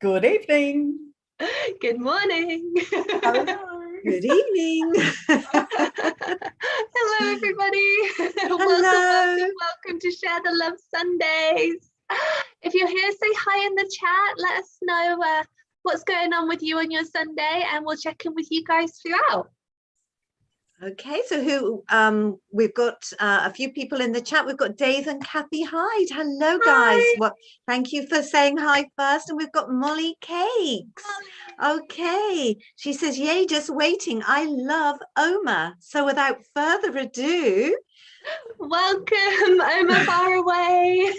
Good evening. Good morning. Hello. Good evening. Hello, everybody. Hello. Welcome to Share the Love Sundays. If you're here, say hi in the chat. Let us know what's going on with you on your Sunday, and we'll check in with you guys throughout. Okay, so we've got a few people in the chat. We've got Dave and Kathy Hyde. Hello, guys. Hi. Well, thank you for saying hi first. And we've got Molly Cakes. Okay, she says, yay, just waiting. I love Oma. So without further ado, welcome, OmaFarAway.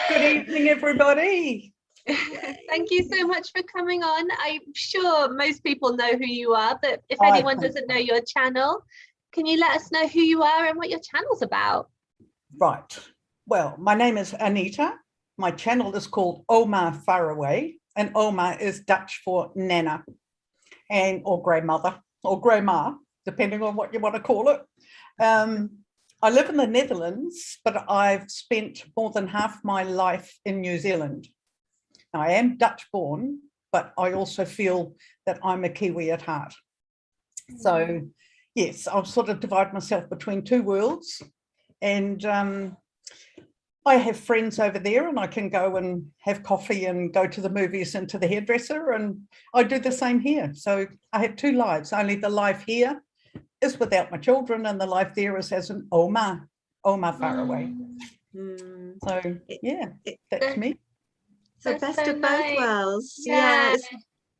Good evening, everybody. Thank you so much for coming on. I'm sure most people know who you are, but if anyone doesn't know your channel, can you let us know who you are and what your channel's about? Right. Well, my name is Anita. My channel is called OmaFarAway, and Oma is Dutch for Nana or grandmother or grandma, depending on what you want to call it. I live in the Netherlands, but I've spent more than half my life in New Zealand. I am Dutch born, but I also feel that I'm a Kiwi at heart. So yes, I've sort of divided myself between two worlds, and I have friends over there, and I can go and have coffee and go to the movies and to the hairdresser, and I do the same here. So I have two lives. Only the life here is without my children, and the life there is as an OmaFarAway. So yeah, that's me. So That's best so of nice. both worlds. Yeah. Yes.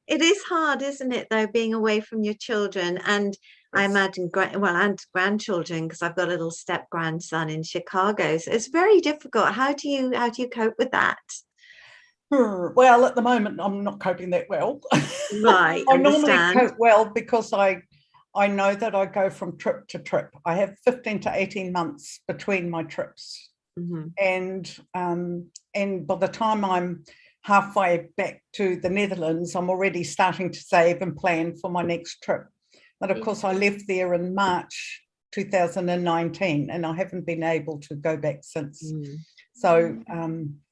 It is hard, isn't it, though, being away from your children? And I imagine, and grandchildren, because I've got a little step grandson in Chicago. So it's very difficult. How do you cope with that? Well, at the moment, I'm not coping that well. Right. I normally cope well because I know that I go from trip to trip. I have 15 to 18 months between my trips. Mm-hmm. And by the time I'm halfway back to the Netherlands, I'm already starting to save and plan for my next trip. But of course, I left there in March 2019, and I haven't been able to go back since. So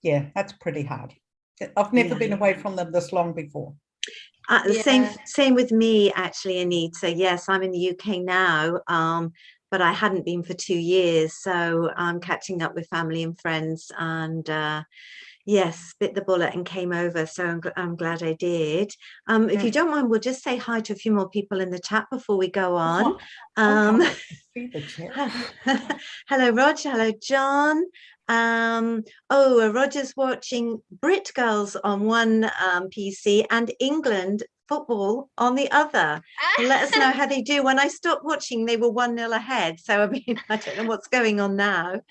yeah, that's pretty hard. I've never been away from them this long before. Same with me, actually, Anita. Yes, I'm in the UK now, but I hadn't been for 2 years. So I'm catching up with family and friends, and yes, bit the bullet and came over. So I'm glad I did. If you don't mind, we'll just say hi to a few more people in the chat before we go on. Hello, Roger. Hello, John. Roger's watching Brit Girls on one PC and England football on the other. Let us know how they do. When I stopped watching, they were 1-0 ahead. So I mean, I don't know what's going on now.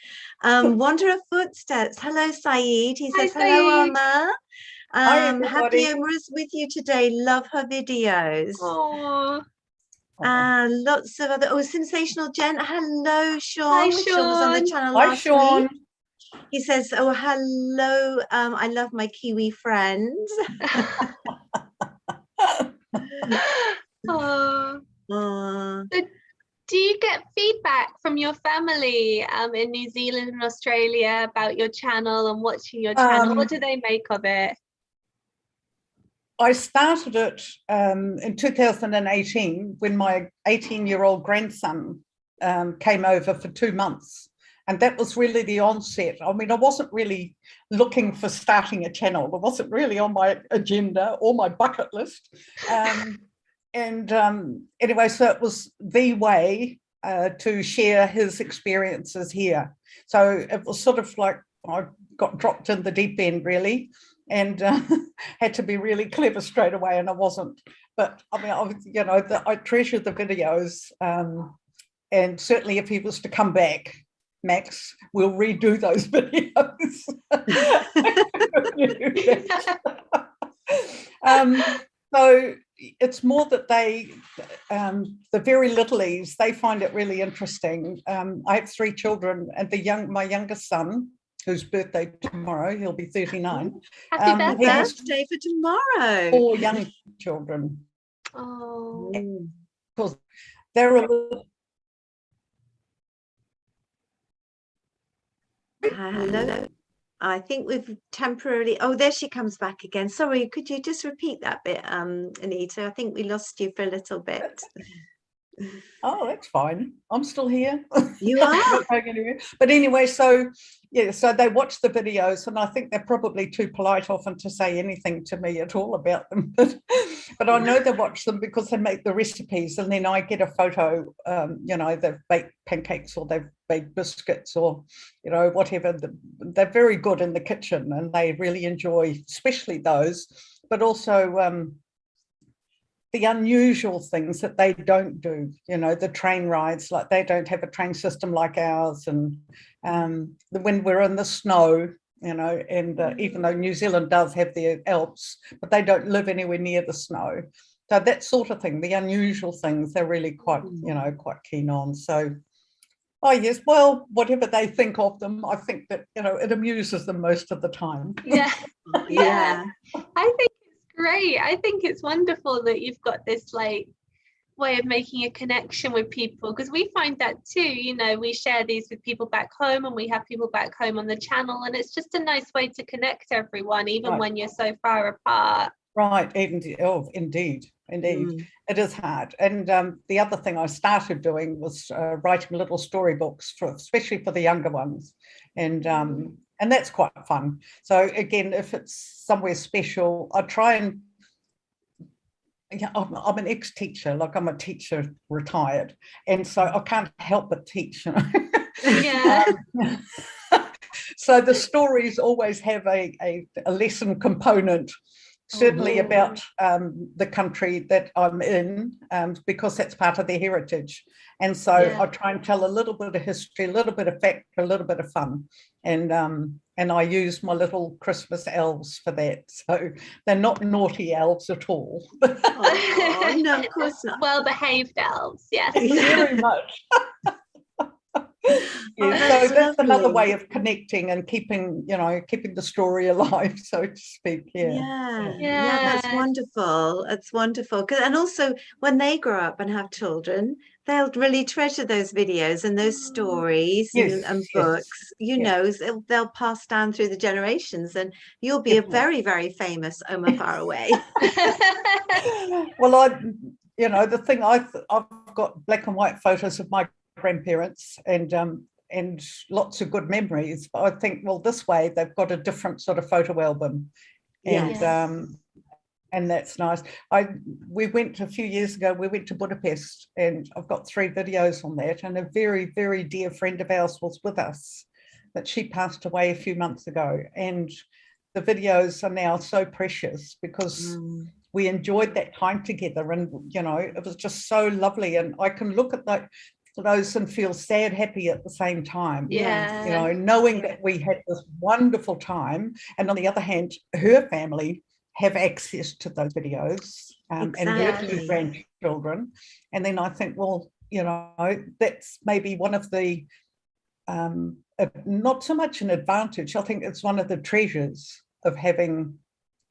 Wanderer Footsteps. Hello, Saeed. He says, hello, Oma. Happy Oma's with you today. Love her videos. Lots of other Sensational Jen. Hello, Sean. Hi, Sean. Sean was on the channel last week. He says, oh, hello. I love my Kiwi friends. So do you get feedback from your family in New Zealand and Australia about your channel and watching your channel? What do they make of it? I started it in 2018 when my 18-year-old grandson came over for 2 months. And that was really the onset. I mean, I wasn't really looking for starting a channel. It wasn't really on my agenda or my bucket list. Anyway, so it was the way to share his experiences here. So it was sort of like I got dropped in the deep end, really, and had to be really clever straight away, and I wasn't. But I mean, I treasure the videos, and certainly if he was to come back, Max, we'll redo those videos. So it's more that they, the very littlies, they find it really interesting. I have 3 children, and my youngest son, whose birthday tomorrow, he'll be 39. Happy birthday for tomorrow. 4 young children. Oh. Because they're a little. Hello. I think we've temporarily, oh, there she comes back again. Sorry, could you just repeat that bit, Anita? I think we lost you for a little bit. Oh, that's fine. I'm still here. You are? Not going anywhere. But anyway, so yeah, so they watch the videos, and I think they're probably too polite often to say anything to me at all about them. But I know they watch them because they make the recipes, and then I get a photo. They've baked pancakes or they've baked biscuits or whatever. They're very good in the kitchen, and they really enjoy, especially those. But also the unusual things that they don't do, the train rides, like they don't have a train system like ours. And when we're in the snow, and even though New Zealand does have the Alps, but they don't live anywhere near the snow. So that sort of thing, the unusual things, they're really quite keen on. So, oh yes, well, whatever they think of them, I think that, it amuses them most of the time. Yeah. Yeah. I think great. I think it's wonderful that you've got this way of making a connection with people, because we find that too. We share these with people back home, and we have people back home on the channel, and it's just a nice way to connect everyone, even when you're so far apart. Right. Indeed. It is hard. And the other thing I started doing was writing little storybooks, especially for the younger ones, and that's quite fun. So again, if it's somewhere special, I try and, I'm an ex-teacher, like I'm a teacher retired, and so I can't help but teach. Yeah. So the stories always have a lesson component, certainly about the country that I'm in, because that's part of their heritage. And so I try and tell a little bit of history, a little bit of fact, a little bit of fun. And I use my little Christmas elves for that. So they're not naughty elves at all. Oh, no, of course not. Well-behaved elves, yes. Very much. So that's another way of connecting and keeping the story alive, so to speak. Yeah, that's wonderful. It's wonderful. And also when they grow up and have children, they'll really treasure those videos and those stories and books. They'll pass down through the generations, and you'll be a very, very famous OmaFarAway. Well, the thing I've got black and white photos of my grandparents and lots of good memories, but I think, well, this way they've got a different sort of photo album, and that's nice. We went a few years ago, we went to Budapest, and I've got 3 videos on that, and a very, very dear friend of ours was with us, but she passed away a few months ago, and the videos are now so precious because we enjoyed that time together, and it was just so lovely, and I can look at those and feel sad, happy at the same time. Knowing that we had this wonderful time, and on the other hand, her family have access to those videos, and her 2 grandchildren. And then I think, well, that's maybe one of the not so much an advantage. I think it's one of the treasures of having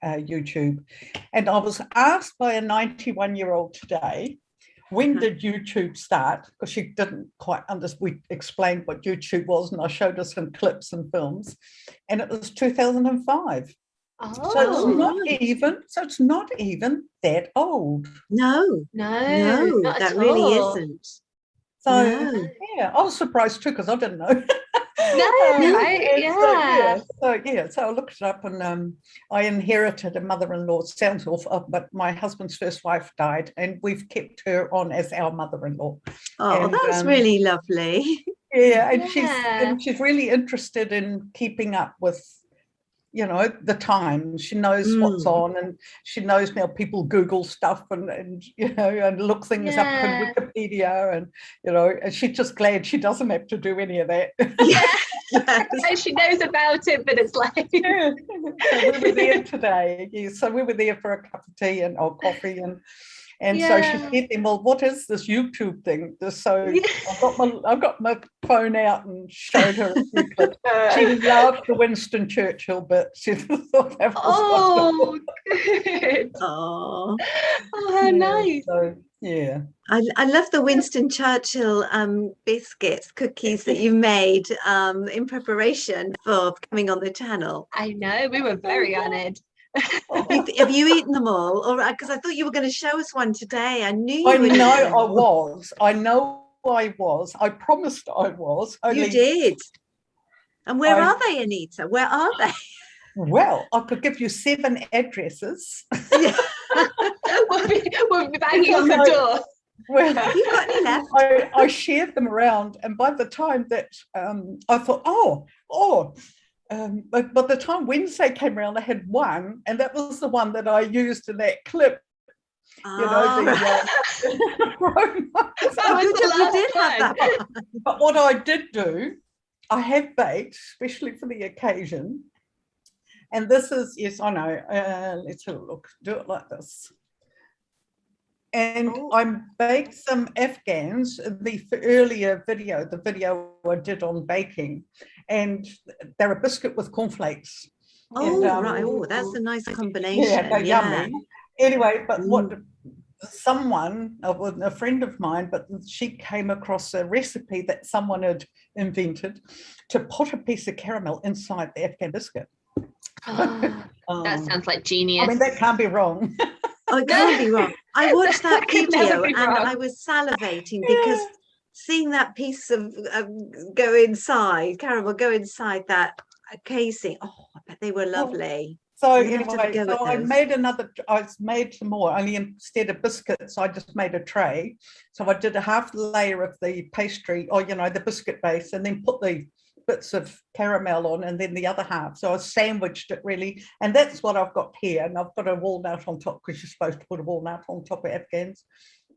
YouTube. And I was asked by a 91-year-old today, when did YouTube start? Because she didn't quite understand. We explained what YouTube was, and I showed her some clips and films, and it was 2005. So it's not even that old. No, that really isn't. So I was surprised too, because I didn't know. So I looked it up, and I inherited a mother-in-law. It sounds awful, but my husband's first wife died, and we've kept her on as our mother-in-law. Oh, and, that's really lovely. And she's really interested in keeping up with the times. She knows what's on, and she knows now people Google stuff and look things up in Wikipedia, and she's just glad she doesn't have to do any of that. She knows about it, but it's like So we were there today. So we were there for a cup of tea and coffee, And so she said to him, well, what is this YouTube thing? So I got my phone out and showed her a few clips. She loved the Winston Churchill bit. She thought that was wonderful. Good. Oh, how nice. So, yeah. I love the Winston Churchill biscuits, cookies that you made in preparation for coming on the channel. I know, we were very honoured. Have you eaten them all? Or because I thought you were going to show us one today. I knew you I would. know I was. I know I was. I promised I was. You did. And where are they, Anita? Where are they? Well, I could give you 7 addresses. Yeah. we'll be banging on the door. Well, have you got any left? I shared them around, and by the time that I thought, but by the time Wednesday came around, I had one, and that was the one that I used in that clip. You know, you did have that. But what I did do, I have baked, especially for the occasion. And this is, yes, I know. Let's have a look. Do it like this. And I baked some Afghans in the earlier video, the video I did on baking. And they're a biscuit with cornflakes. Oh, and, right. Oh, that's a nice combination. Yeah, they're yummy. Anyway, but a friend of mine, but she came across a recipe that someone had invented to put a piece of caramel inside the Afghan biscuit. That sounds like genius. I mean, that can't be wrong. Oh, it can't be wrong. I watched that video and I was salivating because seeing that piece of caramel go inside that casing. Oh, I bet they were lovely. So anyway, I made some more, only instead of biscuits, I just made a tray. So I did a half layer of the pastry, or, the biscuit base, and then put the bits of caramel on, and then the other half. So I sandwiched it really, and that's what I've got here. And I've got a walnut on top, because you're supposed to put a walnut on top of Afghans.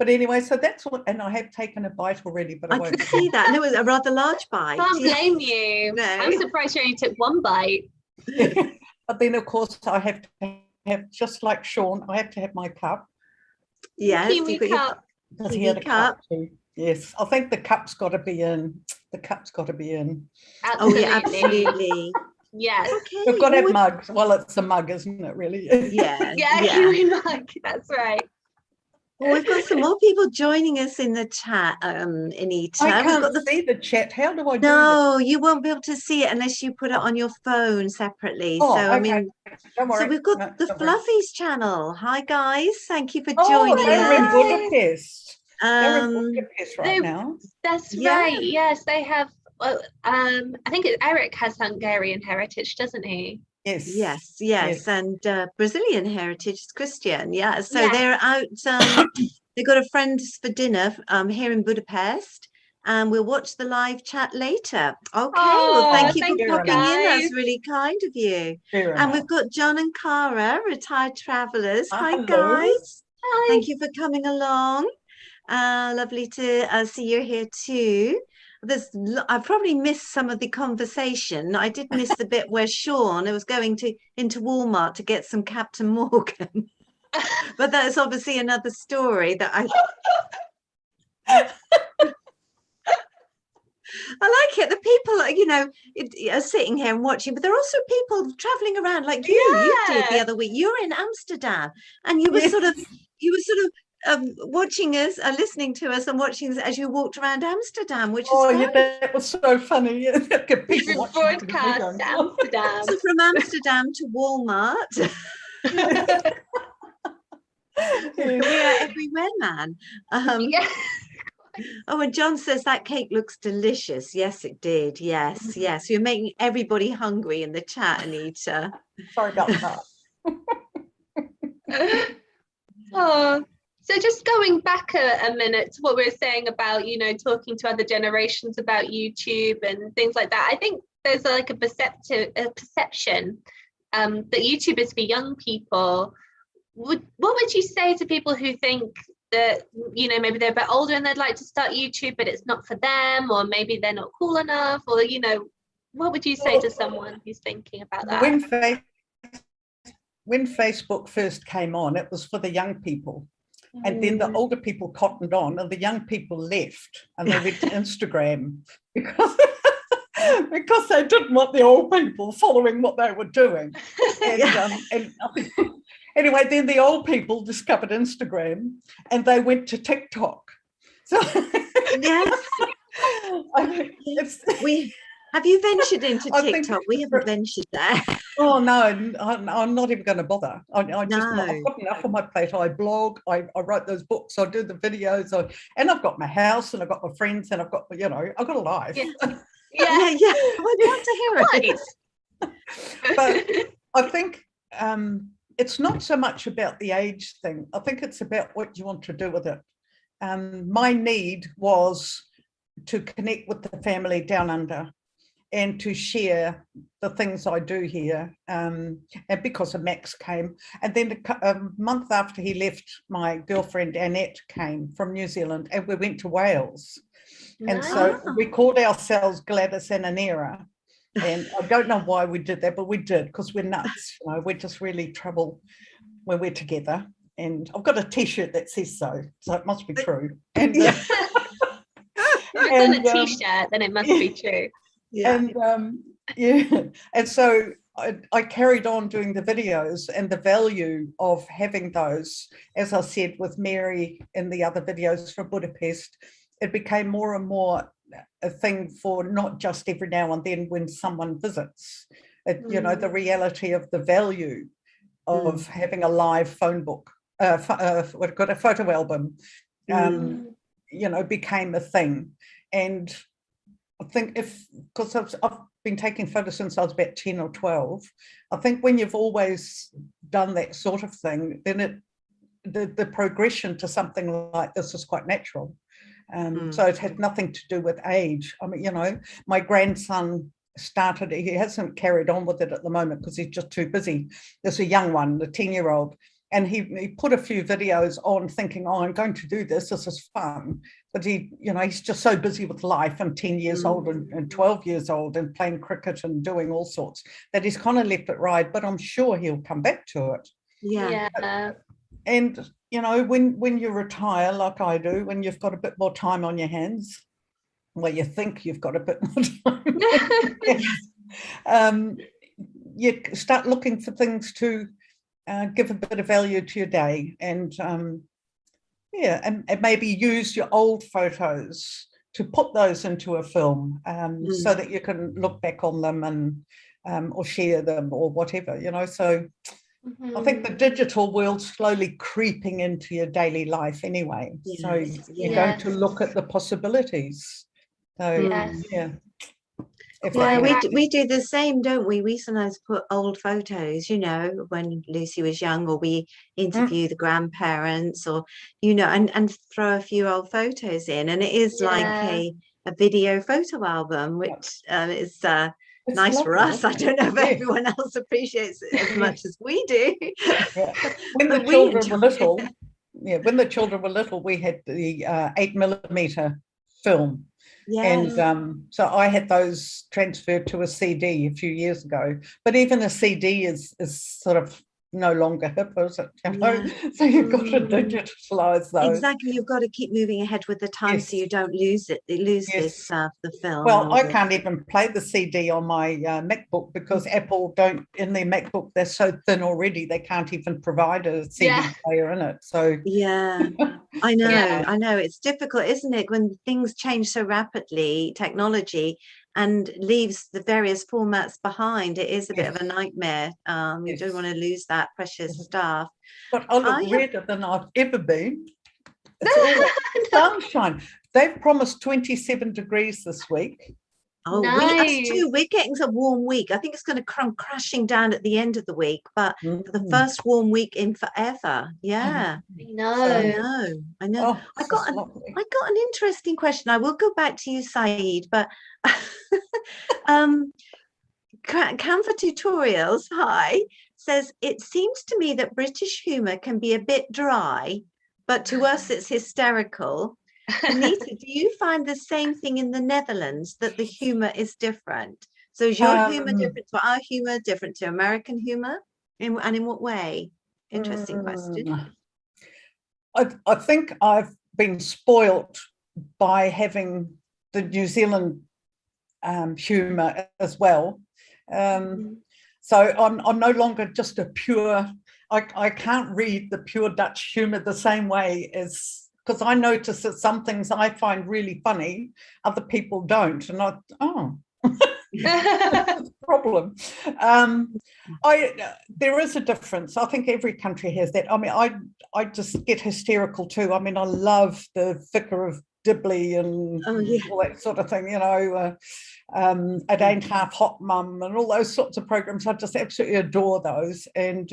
But anyway, so that's what, and I have taken a bite already, but I won't. Could see that, and it was a rather large bite. Can't blame you. No. I'm surprised you only took one bite. But then, of course, I have to have, just like Sean, I have to have my cup. Yes, Kiwi cup. Does he have a cup too? Yes, I think the cup's got to be in. The cup's got to be in. Absolutely. Oh, yeah, absolutely. Yes. Okay. We've got to have mugs. Well, it's a mug, isn't it, really? Yeah. Kiwi mug. That's right. Well, we've got some more people joining us in the chat, Anita. I can't see the chat. How do I do that? No, you won't be able to see it unless you put it on your phone separately. Oh, so, okay. I mean, don't worry. So we've got the Fluffies channel. Hi, guys. Thank you for joining us. They're in Budapest. They're in Budapest right now. That's right. Yes, they have. Well, I think Eric has Hungarian heritage, doesn't he? Yes, and Brazilian heritage, Christian. Yeah, so they're out. They got a friends for dinner here in Budapest, and we'll watch the live chat later. Okay, well, thank you for popping in. That's really kind of you. And we've got John and Cara, retired travelers. Hi, guys. Hi. Thank you for coming along. Lovely to see you here too. I probably missed some of the conversation. I did miss the bit where Sean was going into Walmart to get some Captain Morgan, but that's obviously another story that I like it. The people, are sitting here and watching, but there are also people traveling around like you did the other week. You were in Amsterdam, and you were sort of watching us, listening to us, and watching us as you walked around Amsterdam, which is that was so funny. People broadcast Amsterdam. So from Amsterdam to Walmart. We are everywhere, man. Oh, and John says that cake looks delicious. Yes, it did. Yes. You're making everybody hungry in the chat, Anita. Sorry about that. So just going back a minute to what we were saying about, talking to other generations about YouTube and things like that. I think there's like a perception that YouTube is for young people. What would you say to people who think that, maybe they're a bit older and they'd like to start YouTube, but it's not for them, or maybe they're not cool enough, or, what would you say to someone who's thinking about that? When Facebook first came on, it was for the young people. And then the older people cottoned on and the young people left and they went to Instagram because, because they didn't want the old people following what they were doing. And anyway, then the old people discovered Instagram and they went to TikTok. So Yes. Have you ventured into TikTok? We haven't ventured there. Oh no, I'm not even going to bother. I've got enough on my plate. I blog, I write those books, I do the videos, and I've got my house, and I've got my friends, and I've got I've got a life. Yeah. I want to hear it. But I think it's not so much about the age thing. I think it's about what you want to do with it. My need was to connect with the family down under and to share the things I do here. And because of Max came. And then a month after he left, my girlfriend Anita came from New Zealand and we went to Wales. And so we called ourselves Gladys and Anita. And I don't know why we did that, but we did because we're nuts. We're just really trouble when we're together. And I've got a T-shirt that says so it must be true. And, if it's on a T-shirt, then it must be true. And so I carried on doing the videos, and the value of having those, as I said, with Mary in the other videos for Budapest, it became more and more a thing for not just every now and then when someone visits. The reality of the value of having a live phone book, a photo album, became a thing. And I think because I've been taking photos since I was about 10 or 12, I think when you've always done that sort of thing, then the progression to something like this is quite natural. So it had nothing to do with age. I mean, my grandson started, he hasn't carried on with it at the moment because he's just too busy. There's a young one, the 10-year-old, and he put a few videos on thinking, I'm going to do this is fun. But he's just so busy with life and 10 years old and 12 years old and playing cricket and doing all sorts that he's kind of left it right, but I'm sure he'll come back to it. Yeah. And, when you retire like I do, when you've got a bit more time on your hands, well, you think you've got a bit more time. You start looking for things to give a bit of value to your day, and and maybe use your old photos to put those into a film, so that you can look back on them and or share them or whatever, So I think the digital world's slowly creeping into your daily life anyway. Yes, so you're going to look at the possibilities. So we do the same, don't we? We sometimes put old photos, when Lucy was young, or we interview the grandparents, or and throw a few old photos in, and it is like a video photo album, which is it's nice lovely, for us. I don't know if everyone else appreciates it as much as we do. When the children were little, when the children were little, we had the 8mm film. Yes. And so I had those transferred to a CD a few years ago, but even a CD is sort of no longer hip, is it? So you've got to digitalize those. Exactly, you've got to keep moving ahead with the time, so you don't lose this the film. Well, I can't even play the CD on my MacBook because Apple don't, in their MacBook, they're so thin already, they can't even provide a CD player in it. So I know it's difficult, isn't it, when things change so rapidly, technology, and leaves the various formats behind. It is a bit of a nightmare. You don't want to lose that precious stuff. But I look redder than I've ever been. It's all sunshine. They've promised 27 degrees this week. Oh, us too. We're getting a warm week. I think it's going to come crashing down at the end of the week, but the first warm week in forever. Yeah, I know. Oh, I got an interesting question. I will go back to you, Saeed, but Canva Tutorials, says, it seems to me that British humour can be a bit dry, but to us it's hysterical. Anita, do you find the same thing in the Netherlands, that the humour is different? So is your humour different to our humour, different to American humour? And in what way? Interesting question. I think I've been spoilt by having the New Zealand humour as well. So I'm no longer just a pure, I can't read the pure Dutch humour the same way as, because I notice that some things I find really funny, other people don't. And that's a problem. There is a difference. I think every country has that. I mean, I just get hysterical too. I mean, I love the Vicar of Dibley and all that sort of thing, you know, It Ain't Half Hot Mum and all those sorts of programs. I just absolutely adore those. And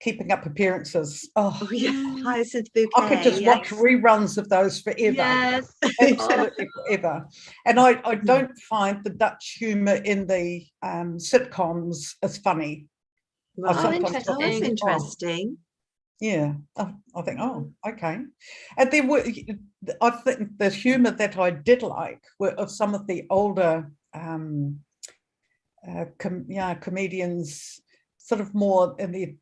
Keeping Up Appearances. Hyacinth Bouquet. I could just watch reruns of those forever. Yes. Absolutely forever. And I don't find the Dutch humour in the sitcoms as funny. That's interesting. Yeah, I think, okay. And there were, I think the humour that I did like were of some of the older comedians, sort of more in the,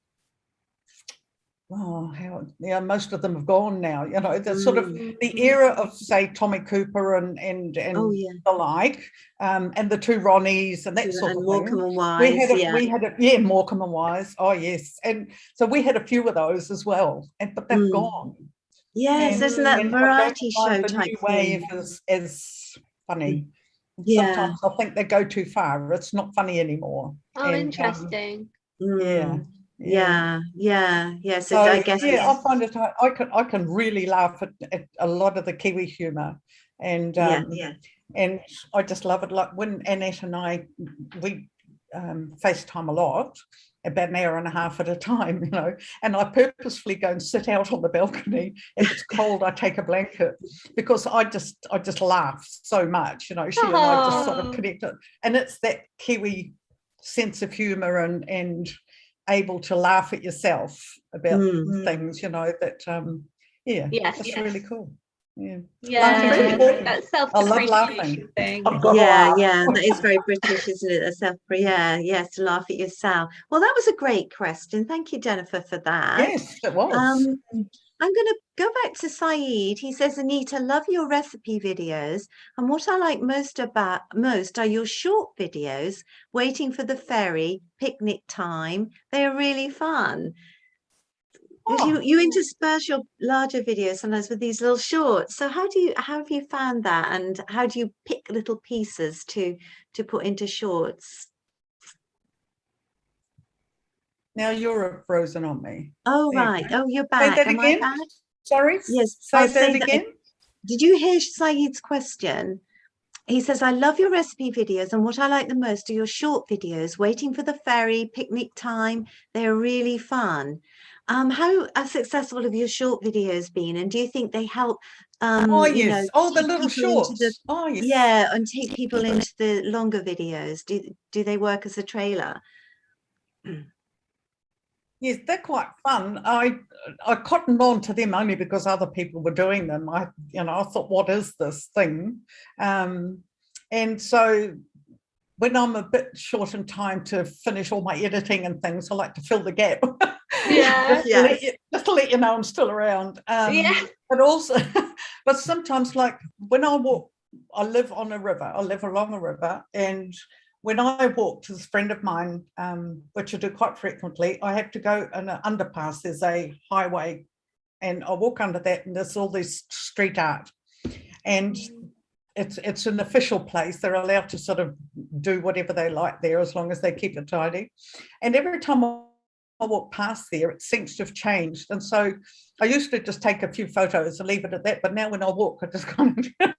most of them have gone now, you know, the sort of the era of, say, Tommy Cooper and the like, and the two Ronnies and that sort of Morecambe thing. And Wise, we had Morecambe and Wise. Oh yes, and so we had a few of those as well, but they've gone. Yes, isn't that variety show type new thing? Wave is funny. Yeah. Sometimes I think they go too far. It's not funny anymore. Interesting. So I guess I find it. I can really laugh at a lot of the Kiwi humour, and and I just love it. Like when Anita and we FaceTime a lot, about an hour and a half at a time, you know, and I purposefully go and sit out on the balcony. If it's cold, I take a blanket, because I just laugh so much, you know. She and I just sort of connected, and it's that Kiwi sense of humour and able to laugh at yourself about things, you know, that that's really cool. That self-depreciation thing. That is very British, isn't it? To laugh at yourself. Well, that was a great question. Thank you, Jennifer, for that. Yes, it was. I'm going to go back to Saeed. He says, Anita, love your recipe videos, and what I like most are your short videos, Waiting for the Ferry, Picnic Time. They are really fun. You intersperse your larger videos sometimes with these little shorts. So how have you found that, and how do you pick little pieces to put into shorts? Now you're frozen on me. Oh, right. Oh, you're back. Say that again. I back? Sorry. Yes. Say that again. Did you hear Saeed's question? He says, I love your recipe videos, and what I like the most are your short videos, Waiting for the Ferry, Picnic Time. They're really fun. How successful have your short videos been, and do you think they help the little shorts. And take people into the longer videos? Do they work as a trailer? Yes, they're quite fun. I cottoned on to them only because other people were doing them. I thought, what is this thing? And so when I'm a bit short in time to finish all my editing and things, I like to fill the gap. Just to let you know I'm still around. But also, but sometimes, like when I walk, I live on a river. I live along a river, and when I walk to this friend of mine, which I do quite frequently, I have to go in an underpass. There's a highway, and I walk under that, and there's all this street art, and it's an official place. They're allowed to sort of do whatever they like there, as long as they keep it tidy. And every time I walk past there, it seems to have changed. And so I used to just take a few photos and leave it at that. But now when I walk, I just kind of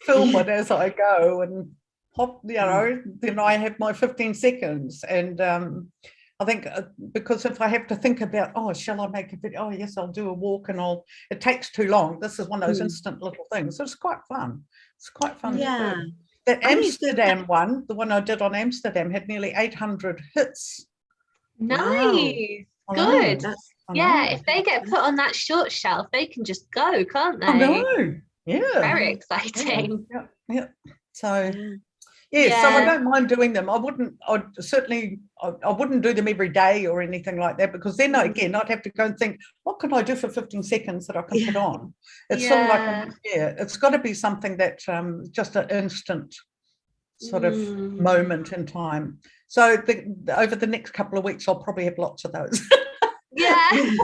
film it as I go and hop, then I have my 15 seconds. And I think because if I have to think about, shall I make a video? Oh, yes, I'll do a walk, and it takes too long. This is one of those instant little things. So it's quite fun. It's quite fun to do. That Amsterdam one, the one I did on Amsterdam, had nearly 800 hits. Nice. Good. If they get put on that short shelf, they can just go, can't they? I know. Yeah. Very exciting. Yeah. So Yes, so I Yeah. don't mind doing them. I wouldn't do them every day or anything like that, because then again I'd have to go and think, what can I do for 15 seconds that I can put on? It's sort of like, it's got to be something that just an instant sort of moment in time. So over the next couple of weeks, I'll probably have lots of those. Yeah.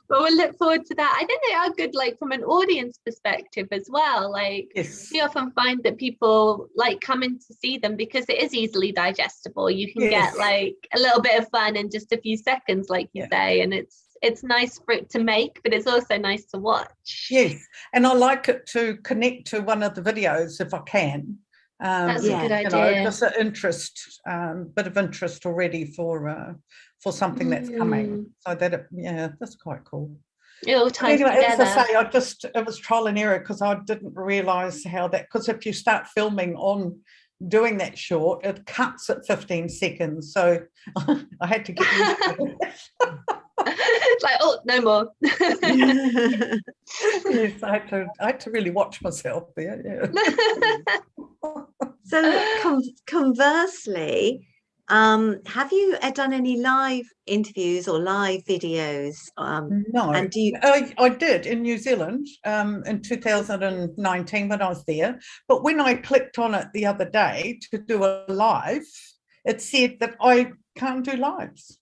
But we'll look forward to that. I think they are good, like from an audience perspective as well. Like, Yes. we often find that people like coming to see them because it is easily digestible. You can get like a little bit of fun in just a few seconds, like you say, and it's nice for it to make, but it's also nice to watch. Yes, and I like it to connect to one of the videos if I can. That's a good idea. You know, just an interest, bit of interest already for something that's coming. So that that's quite cool. It all ties anyway, together. as I say, it was trial and error, because I didn't realise how that, because if you start filming on doing that short, it cuts at 15 seconds. So I had to get used to it. It's like, oh, no more. Yes, I had to really watch myself there. Yeah. So conversely, have you done any live interviews or live videos? No, and do you... I did in New Zealand in 2019 when I was there. But when I clicked on it the other day to do a live, it said that I can't do lives.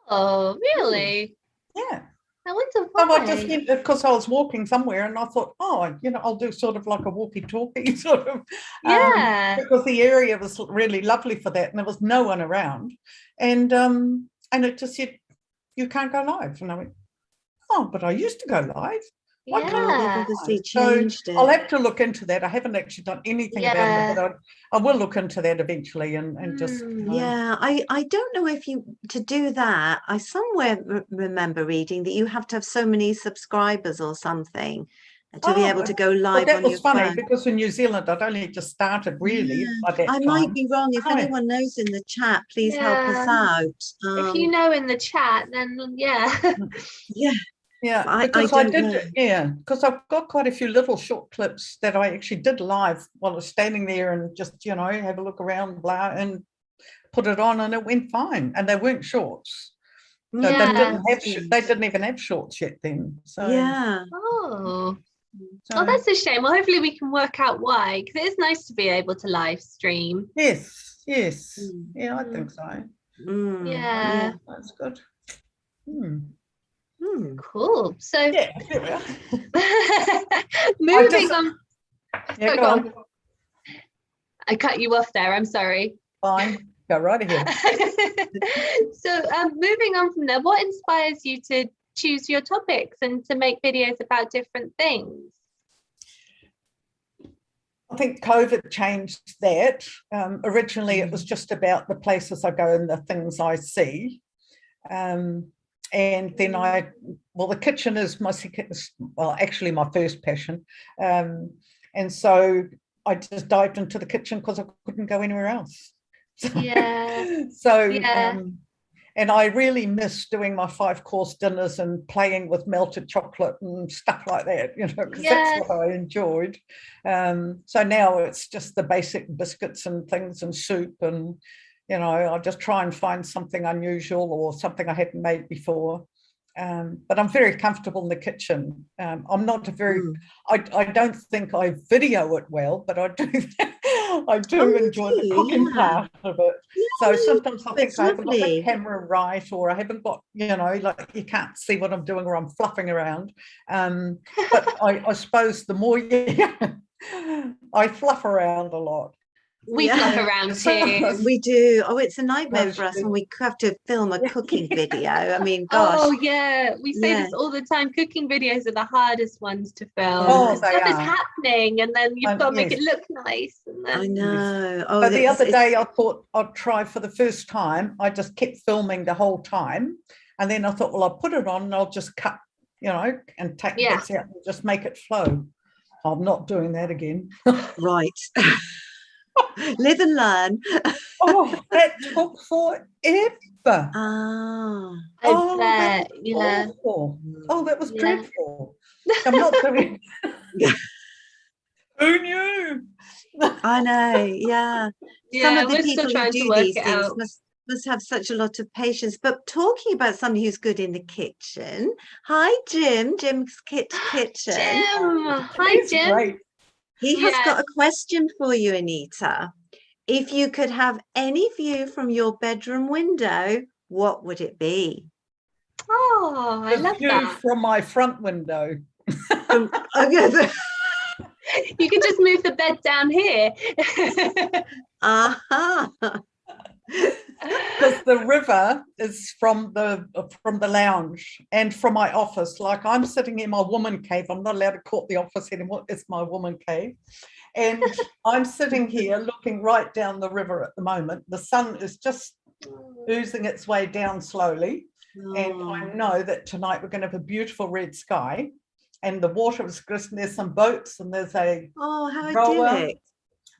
Oh, really? Yeah. I wonder why. So I just went, because I was walking somewhere, and I thought, oh, you know, I'll do sort of like a walkie-talkie sort of. Because the area was really lovely for that, and there was no one around. And it just said, you can't go live. And I went, oh, but I used to go live. Why can't I go obviously live? changed So it. I'll have to look into that. I haven't actually done anything about it, but I will look into that eventually and just. Yeah, I don't know if to do that, I somewhere remember reading that you have to have so many subscribers or something to be able to go live on your phone. That was funny, because in New Zealand I'd only just started really by that I time. might be wrong. If anyone knows in the chat, please help us out. If you know in the chat, then Yeah, because I did. Yeah, because I've got quite a few little short clips that I actually did live while I was standing there and just, you know, have a look around, blah, and put it on, and it went fine. And they weren't shorts. So they didn't even have shorts yet then. So Oh, that's a shame. Well, hopefully we can work out why, because it is nice to be able to live stream. Yes. Yeah, I think so. Yeah, that's good. Cool. So here we are. moving on. Yeah, go on. I cut you off there. I'm sorry. Fine. Go right ahead. So moving on from there, what inspires you to choose your topics and to make videos about different things? I think COVID changed that. Originally, it was just about the places I go and the things I see. And then the kitchen is my second, well, actually my first passion. And so I just dived into the kitchen because I couldn't go anywhere else. And I really miss doing my 5-course dinners and playing with melted chocolate and stuff like that, you know, because that's what I enjoyed. So now it's just the basic biscuits and things and soup, and you know, I just try and find something unusual or something I hadn't made before. But I'm very comfortable in the kitchen. I'm not a very, I don't think I video it well, but I do enjoy the cooking part of it. So sometimes I think I haven't got the camera right, or I haven't got, you know, like you can't see what I'm doing, or I'm fluffing around. But I suppose the more I fluff around a lot. We fluff around too. We do. Oh, it's a nightmare for us when we have to film a cooking video. I mean, gosh. Oh yeah, we say this all the time. Cooking videos are the hardest ones to film. Stuff is happening, and then you've got to make it look nice. And then... I know. But the other day I thought I'd try for the first time. I just kept filming the whole time, and then I thought, well, I'll put it on and I'll just cut, you know, and take bits out and just make it flow. I'm not doing that again. Right. Live and learn. That took forever. I bet. Awful. That was dreadful. I'm not doing. Who knew? I know, yeah. Some Yeah, of the we're still people who trying to do work these it things out. must have such a lot of patience. But talking about somebody who's good in the kitchen, hi Jim, Jim's Kitchen. Jim, hi He's Jim. great. He has Yeah. got a question for you, Anita. If you could have any view from your bedroom window, what would it be? Oh, I The love view that. from my front window. Okay. You could just move the bed down here. Aha. Because the river is from the lounge and from my office. Like I'm sitting in my woman cave. I'm not allowed to call it the office anymore. It's my woman cave. And I'm sitting here looking right down the river at the moment. The sun is just oozing its way down slowly. And I know that tonight we're going to have a beautiful red sky. And the water is good. And there's some boats and there's a How rower. idyllic.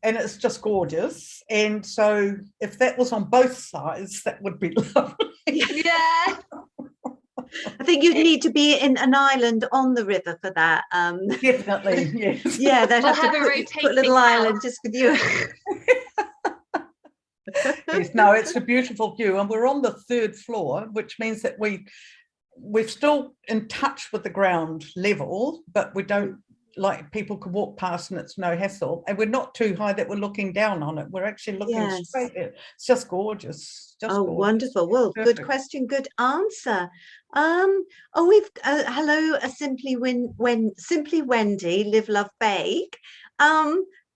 And it's just gorgeous. And so if that was on both sides, that would be lovely. Yeah. I think you'd need to be in an island on the river for that. Definitely, yes. Yeah, they'd We'll have to have a put a little rotating island house. just with you. Yes, no, it's a beautiful view. And we're on the 3rd floor, which means that we're still in touch with the ground level, but we don't, like, people can walk past and it's no hassle. And we're not too high that we're looking down on it. We're actually looking straight at it. It's just gorgeous. Just gorgeous. Wonderful. Well, Perfect. good question, good answer. We've hello, Simply Wendy, Live Love Bake.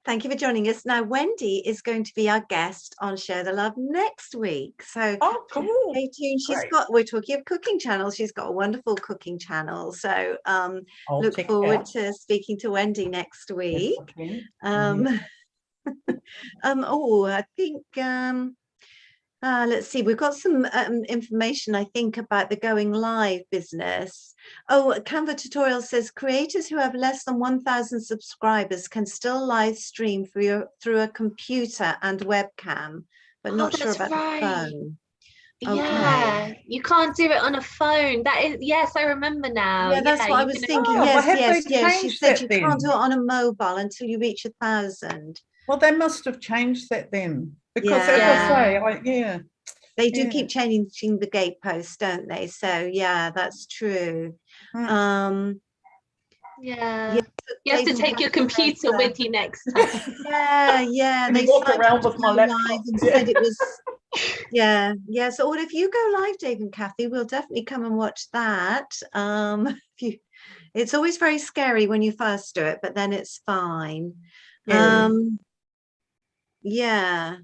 Thank you for joining us. Now, Wendy is going to be our guest on Share the Love next week. So cool. stay tuned. We're talking of cooking channels. She's got a wonderful cooking channel. So look forward to speaking to Wendy next week. Yes, I think let's see, we've got some information, I think, about the going live business. Canva tutorial says creators who have less than 1,000 subscribers can still live stream through a computer and webcam, but not sure about the phone. Yeah, you can't do it on a phone. That is, yes, I remember now. Yeah, that's what I was thinking. Yes. She said you can't do it on a mobile until you reach 1,000. Well, they must have changed that then, because as I say, they do keep changing the gateposts, don't they? So yeah, that's true. Yeah. You have to take your computer with you next time. Yeah. They walk around with my laptop and said it was. Yeah. So if you go live, Dave and Kathy, we'll definitely come and watch that. It's always very scary when you first do it, but then it's fine. Yeah.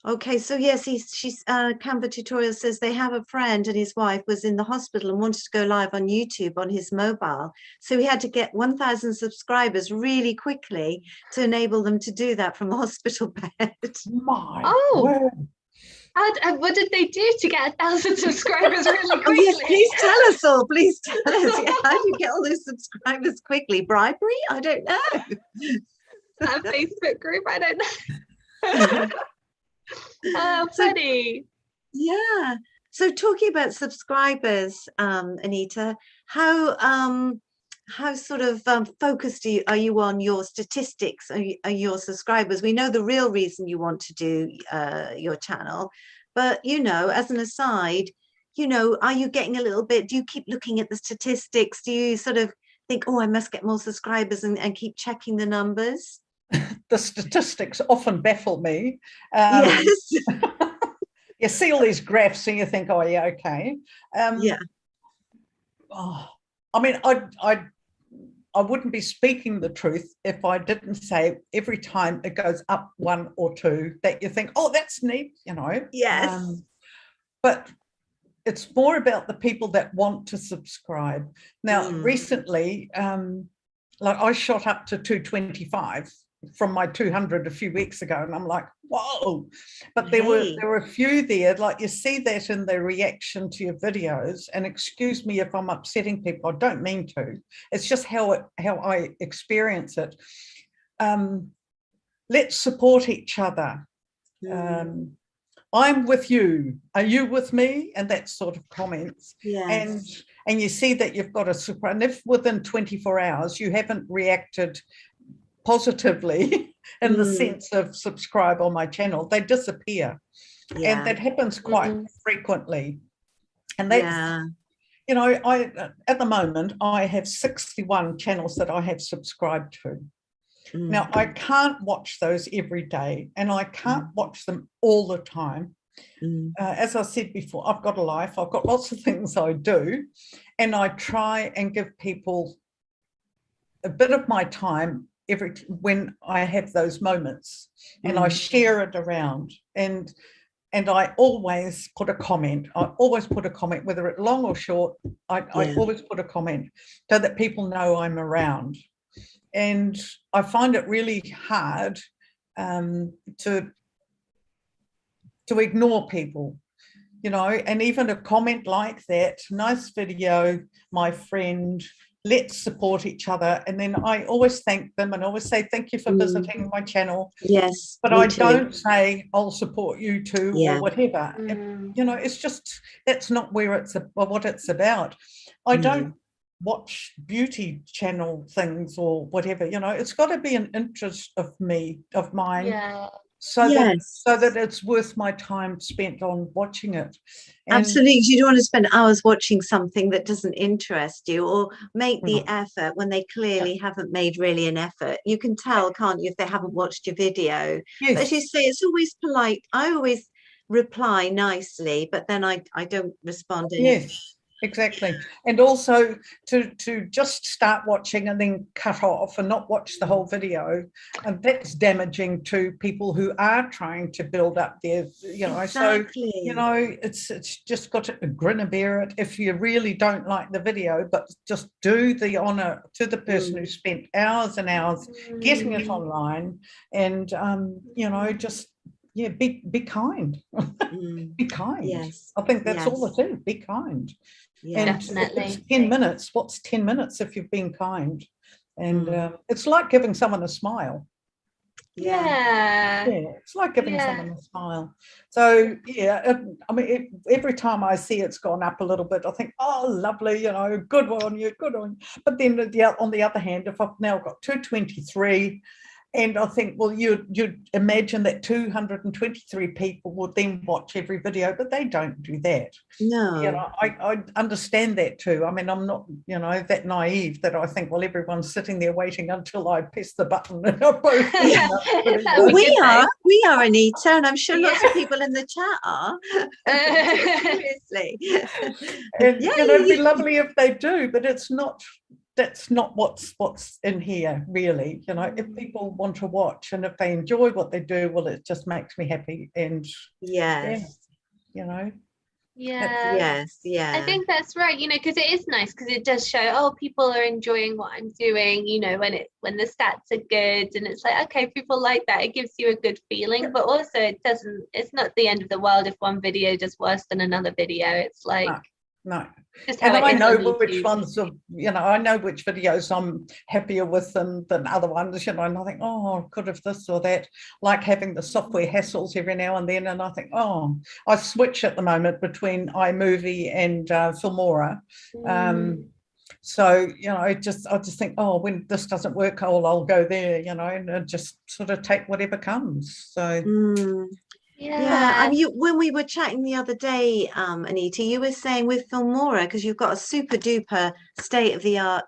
Okay, so yes, she's Canva tutorial says they have a friend and his wife was in the hospital and wanted to go live on YouTube on his mobile. So he had to get 1,000 subscribers really quickly to enable them to do that from the hospital bed. What did they do to get 1,000 subscriers really quickly? Yes, please tell us all. Please tell us. Yeah, how do you get all those subscribers quickly? Bribery? I don't know. A Facebook group? I don't know. Funny. Yeah. So talking about subscribers, Anita, how sort of focused are you on your statistics, are your subscribers? We know the real reason you want to do your channel, but as an aside, are you getting a little bit? Do you keep looking at the statistics? Do you sort of think, I must get more subscribers and keep checking the numbers? The statistics often baffle me. Yes. You see all these graphs and you think, okay. I mean, I wouldn't be speaking the truth if I didn't say every time it goes up 1 or 2 that you think, that's neat, Yes. But it's more about the people that want to subscribe. Now, recently, like I shot up to 225 from my 200 a few weeks ago, and I'm like, whoa. But there were a few there, like you see that in the reaction to your videos, and excuse me if I'm upsetting people, I don't mean to, it's just how I experience it. Let's support each other. I'm with you, are you with me? And that sort of comments. Yes. And you see that you've got a super, and if within 24 hours you haven't reacted positively in the sense of subscribe on my channel, they disappear. And that happens quite frequently. And that's, you know, at the moment, I have 61 channels that I have subscribed to. Now, I can't watch those every day, and I can't watch them all the time. As I said before, I've got a life, I've got lots of things I do, and I try and give people a bit of my time when I have those moments, and I share it around, and I always put a comment. I always put a comment, whether it's long or short. I always put a comment so that people know I'm around. And I find it really hard to ignore people, you know, and even a comment like that, nice video, my friend, let's support each other. And then I always thank them and always say, thank you for visiting my channel. Yes. But I don't say, I'll support you too, or whatever. You know, it's just, that's not where what it's about. I don't watch beauty channel things or whatever, you know, it's got to be an interest of mine. So that it's worth my time spent on watching it. Absolutely. You don't want to spend hours watching something that doesn't interest you or make the effort when they clearly haven't made really an effort. You can tell, can't you, if they haven't watched your video? But as you say, it's always polite. I always reply nicely, but then I don't respond anymore. Exactly. And also to just start watching and then cut off and not watch the whole video, and that's damaging to people who are trying to build up their, you know, so, you know, it's just got to grin and bear it if you really don't like the video, but just do the honor to the person who spent hours and hours getting it online, and you know, just be kind. Be kind. Yes, I think that's all it is. Be kind. And definitely. It's 10 minutes. What's 10 minutes if you've been kind? And it's like giving someone a smile. It's like giving someone a smile. So I mean, every time I see it's gone up a little bit, I think, oh, lovely, you know, good on you. But then on the other hand, if I've now got 223, and I think, well, you'd imagine that 223 people would then watch every video, but they don't do that. No. You know, I understand that too. I mean, I'm not, you know, that naive that I think, well, everyone's sitting there waiting until I press the button. And we are, Anita, and I'm sure lots of people in the chat are. Seriously. And, you know, it'd be lovely if they do, but it's not. That's not what's in here, really. You know, if people want to watch and if they enjoy what they do, well, it just makes me happy. And you know. I think that's right, you know, because it is nice, because it does show, oh, people are enjoying what I'm doing, you know, when the stats are good, and it's like, okay, people like that, it gives you a good feeling. But also it's not the end of the world if one video does worse than another video. It's like no. And I know which ones are, you know, I know which videos I'm happier with than other ones, you know, and I think, oh, could have this or that, like having the software hassles every now and then. And I think, oh, I switch at the moment between iMovie and Filmora. So, you know, I just think, oh, when this doesn't work, I'll go there, you know, and just sort of take whatever comes. So. And when we were chatting the other day, Anita, you were saying with Filmora, because you've got a super duper state-of-the-art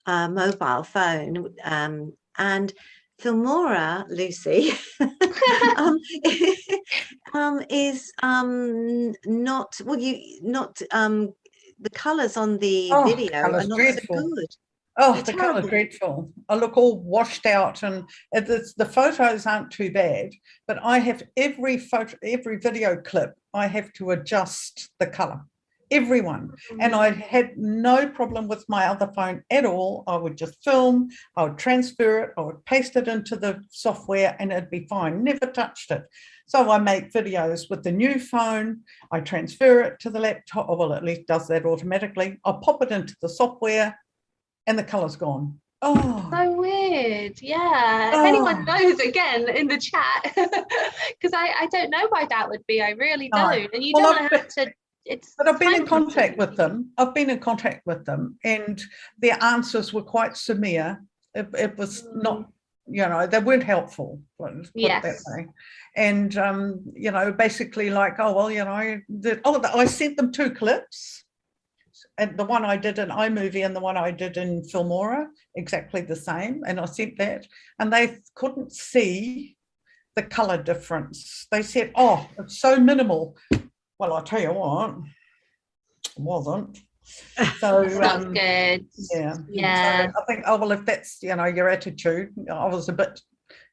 mobile phone, and Filmora, Lucy, is not the colours on the video are not dreadful. So good. Oh, the colour's dreadful. I look all washed out, and the photos aren't too bad, but I have every video clip, I have to adjust the colour, everyone. And I had no problem with my other phone at all. I would just film, I would transfer it, I would paste it into the software, and it'd be fine, never touched it. So I make videos with the new phone, I transfer it to the laptop, or well, at least does that automatically. I pop it into the software, and the colour's gone. Oh, so weird. If anyone knows, again, in the chat, because I don't know why that would be. I really don't. And you don't have to. But I've been in contact with them. and their answers were quite similar. It was not, you know, they weren't helpful, let's put it that Yes. way. And you know, basically like, oh well, you know, I sent them 2 clips, and the one I did in iMovie and the one I did in Filmora, exactly the same, and I sent that, and they couldn't see the color difference. They said, oh, it's so minimal. Well, I'll tell you what, it wasn't. So That's good. yeah. So I think, oh well, if that's, you know, your attitude, I was a bit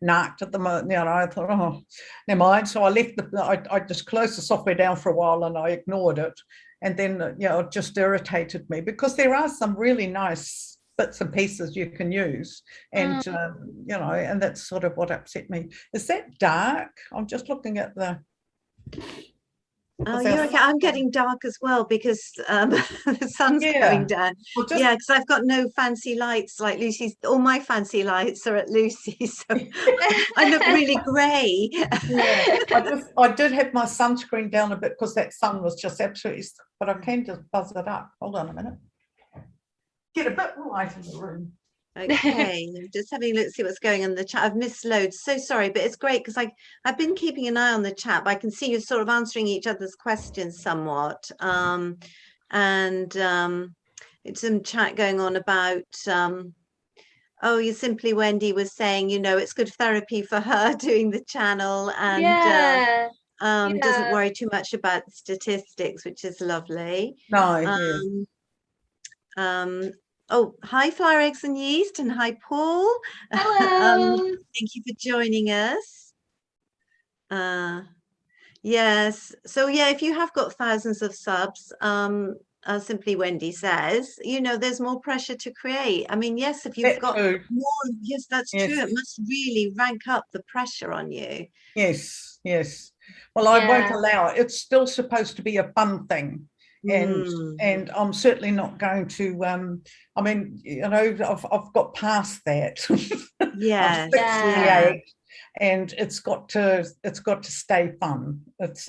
knocked at the moment, you know, I thought, oh, never mind. So I left I just closed the software down for a while and I ignored it. And then, you know, it just irritated me, because there are some really nice bits and pieces you can use. And, you know, and that's sort of what upset me. Is that dark? I'm just looking at the... Oh, you're okay. I'm getting dark as well, because the sun's going down. Well, Yeah, because I've got no fancy lights like Lucy's. All my fancy lights are at Lucy's, so I look really grey. Yeah, I did have my sunscreen down a bit because that sun was just absolutely, but I can just buzz it up. Hold on a minute. Get a bit more light in the room. Okay, I'm just having a look, see what's going on in the chat. I've missed loads, so sorry, but it's great because I've been keeping an eye on the chat, but I can see you're sort of answering each other's questions somewhat. It's some chat going on about oh, you Simply Wendy was saying, you know, it's good therapy for her doing the channel, and doesn't worry too much about the statistics, which is lovely. No, Oh, hi, Flour, Eggs and Yeast, and hi, Paul. Hello. Thank you for joining us. Yes, so yeah, if you have got thousands of subs, Simply Wendy says, you know, there's more pressure to create. I mean, yes, if you've got more, yes, that's true. It must really rank up the pressure on you. Yes. Well, I won't allow it. It's still supposed to be a fun thing. And I'm certainly not going to I mean, you know, I've got past that. Yeah. I'm 68 and it's got to stay fun. It's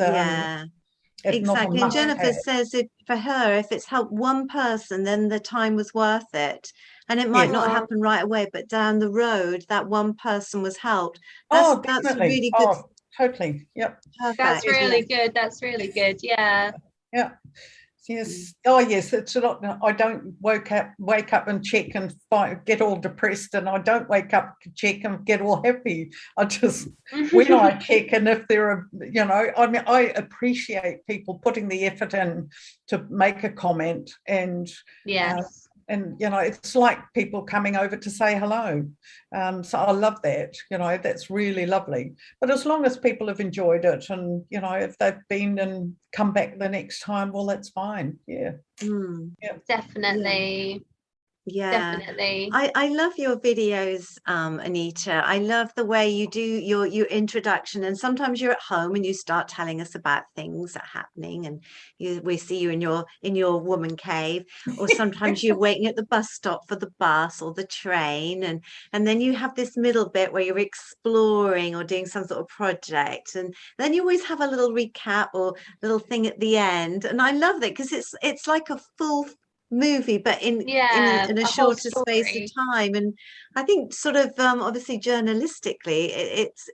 exactly. And Jennifer says, if for her, if it's helped one person, then the time was worth it. And it might not happen right away, but down the road, that one person was helped. That's really good. Oh, totally. Yep. Perfect. That's really good. That's really good. Yeah. Yes. Oh, yes. It's not. I don't wake up and check and get all depressed, and I don't wake up, check and get all happy. I just when I check, and if there are, you know, I mean, I appreciate people putting the effort in to make a comment, and and you know, it's like people coming over to say hello. So I love that. You know, that's really lovely. But as long as people have enjoyed it, and you know, if they've been and come back the next time, well, that's fine. Definitely. Definitely. I love your videos, Anita. I love the way you do your introduction, and sometimes you're at home and you start telling us about things that are happening, and we see you in your woman cave, or sometimes you're waiting at the bus stop for the bus or the train, and then you have this middle bit where you're exploring or doing some sort of project, and then you always have a little recap or little thing at the end, and I love that because it's like a full movie, but in a shorter space of time. And I think sort of obviously journalistically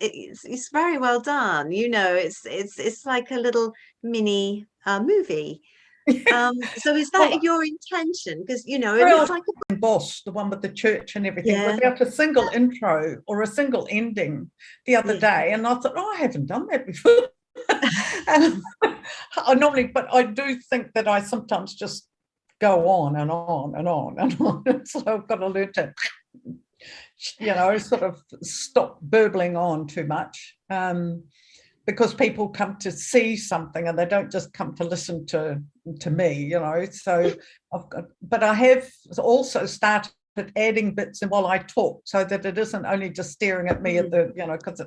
it's very well done. You know, it's like a little mini movie. So is that your intention? Because you know, it's like a Boss, the one with the church and everything, without a single intro or a single ending the other day, and I thought, I haven't done that before. And I normally, but I do think that I sometimes just go on and on and on and on. So I've got to learn to, you know, sort of stop burbling on too much, because people come to see something and they don't just come to listen to me, you know. So but I have also started adding bits in while I talk, so that it isn't only just staring at me at the, you know, because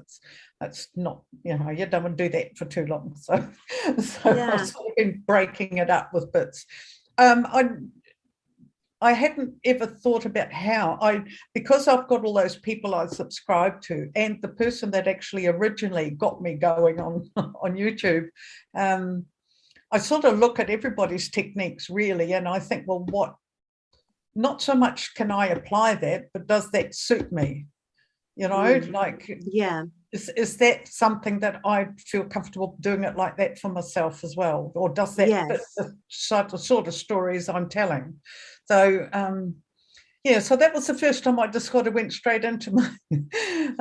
it's not, you know, you don't want to do that for too long. So I've sort of been breaking it up with bits. I hadn't ever thought about how because I've got all those people I subscribe to, and the person that actually originally got me going on YouTube, I sort of look at everybody's techniques really, and I think, well, not so much can I apply that, but does that suit me? You know, like, yeah. Is that something that I feel comfortable doing it like that for myself as well? Or does that fit the sort of stories I'm telling? So, yeah, so that was the first time I just sort of went straight into my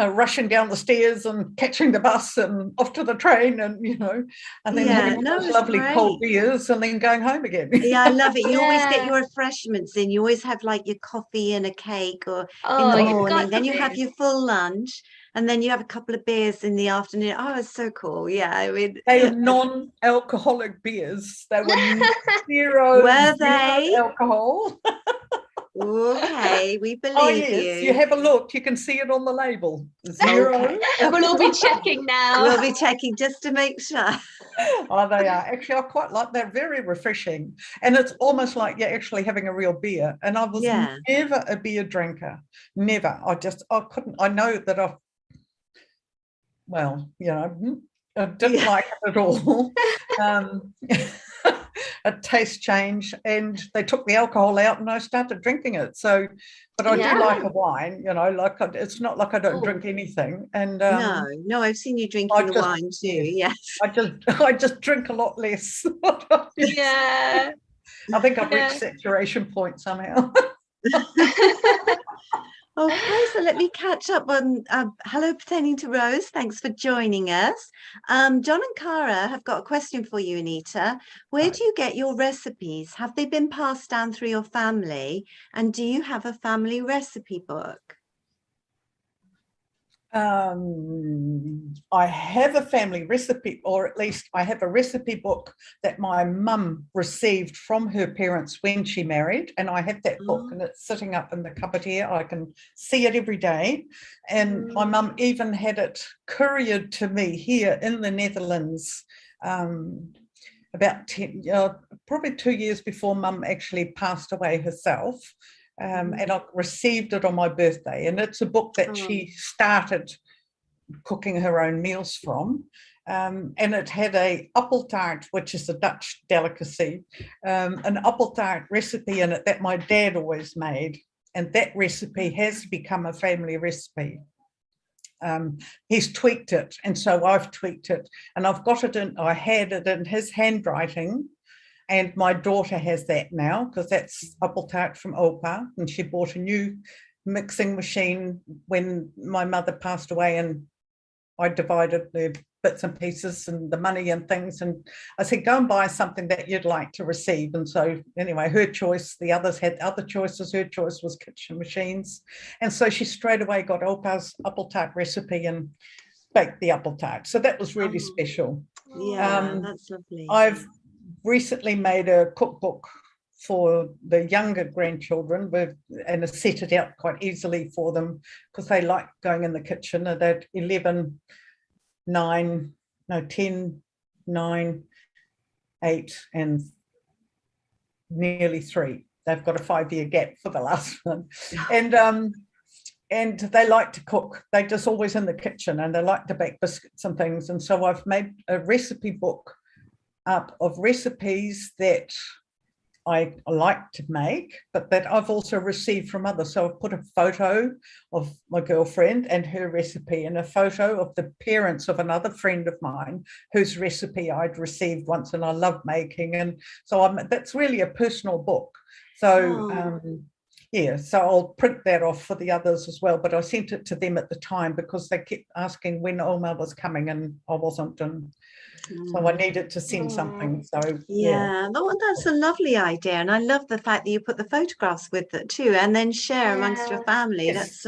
rushing down the stairs and catching the bus and off to the train and, you know, and then having those lovely cold beers and then going home again. Yeah, I love it. You always get your refreshments in. You always have like your coffee and a cake or in the morning. Then you have your full lunch and then you have a couple of beers in the afternoon. Oh, it's so cool. Yeah, I mean. They were non-alcoholic beers. They were zero alcohol. Okay, we believe you. You have a look. You can see it on the label. Zero. Okay. We'll all be checking now. We'll be checking just to make sure. Oh, they are. Actually, I quite like. They're very refreshing. And it's almost like you're actually having a real beer. And I was never a beer drinker. Never. I couldn't. I know that I didn't like it at all. A taste change, and they took the alcohol out and I started drinking it. So, but I do like a wine, you know, like it's not like I don't drink anything. And no, I've seen you drinking the wine too. Yes. I just drink a lot less. Yeah. I think I've reached saturation point somehow. Okay, so let me catch up on hello pertaining to Rose. Thanks for joining us. John and Cara have got a question for you, Anita. Where do you get your recipes? Have they been passed down through your family? And do you have a family recipe book? I have a family recipe, or at least I have a recipe book that my mum received from her parents when she married, and I have that book and it's sitting up in the cupboard here. I can see it every day, and my mum even had it couriered to me here in the Netherlands about probably 2 years before mum actually passed away herself. And I received it on my birthday, and it's a book that she started cooking her own meals from, and it had a appeltaart, which is a Dutch delicacy, an appeltaart recipe in it that my dad always made, and that recipe has become a family recipe. He's tweaked it, and so I've tweaked it, and I've got it in, I had it in his handwriting. And my daughter has that now, because that's appeltaart from Opa, and she bought a new mixing machine when my mother passed away, and I divided the bits and pieces and the money and things, and I said, go and buy something that you'd like to receive. And so anyway, her choice, the others had other choices, her choice was kitchen machines, and so she straight away got Opa's appeltaart recipe and baked the appeltaart. So that was really special. Yeah, that's lovely. I've recently made a cookbook for the younger grandchildren and I set it out quite easily for them because they like going in the kitchen. They're 11, 9, 10, 9, 8 and nearly 3. They've got a 5-year gap for the last one. And they like to cook. They're just always in the kitchen and they like to bake biscuits and things. And so I've made a recipe book up of recipes that I like to make, but that I've also received from others. So I've put a photo of my girlfriend and her recipe and a photo of the parents of another friend of mine whose recipe I'd received once and I love making. And so that's really a personal book. So so I'll print that off for the others as well. But I sent it to them at the time because they kept asking when Oma was coming and I wasn't. And so I needed to send something. So that's a lovely idea, and I love the fact that you put the photographs with it too, and then share amongst your family. That's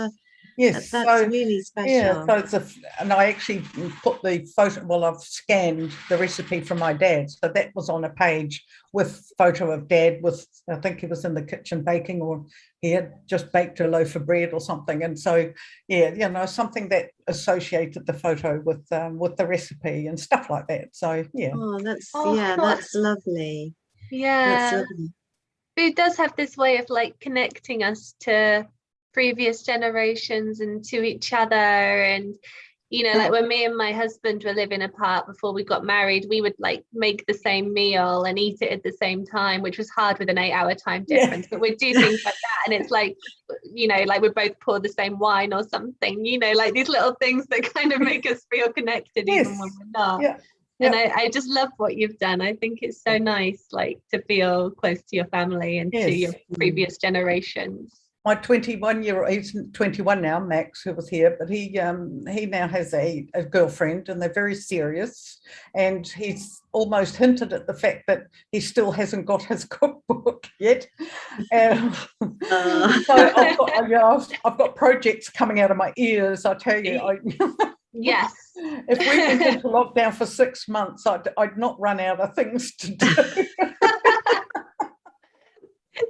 really special. Yeah, so and I actually put the photo. Well, I've scanned the recipe from my dad, so that was on a page with photo of Dad. With I think he was in the kitchen baking, or he had just baked a loaf of bread or something. And so something that associated the photo with the recipe and stuff like that. So that's lovely. Yeah, that's lovely. Food does have this way of like connecting us to previous generations and to each other, and You know, like when me and my husband were living apart before we got married, we would like make the same meal and eat it at the same time, which was hard with an 8-hour time difference. But we'd do things like that. And it's like, you know, like we both pour the same wine or something, you know, like these little things that kind of make us feel connected even when we're not. And I just love what you've done. I think it's so nice, like to feel close to your family and to your previous generations. My 21-year-old, he's 21 now, Max, who was here, but he now has a girlfriend, and they're very serious. And he's almost hinted at the fact that he still hasn't got his cookbook yet. So I've got projects coming out of my ears, I tell you. Yes. If we went into lockdown for 6 months, I'd not run out of things to do.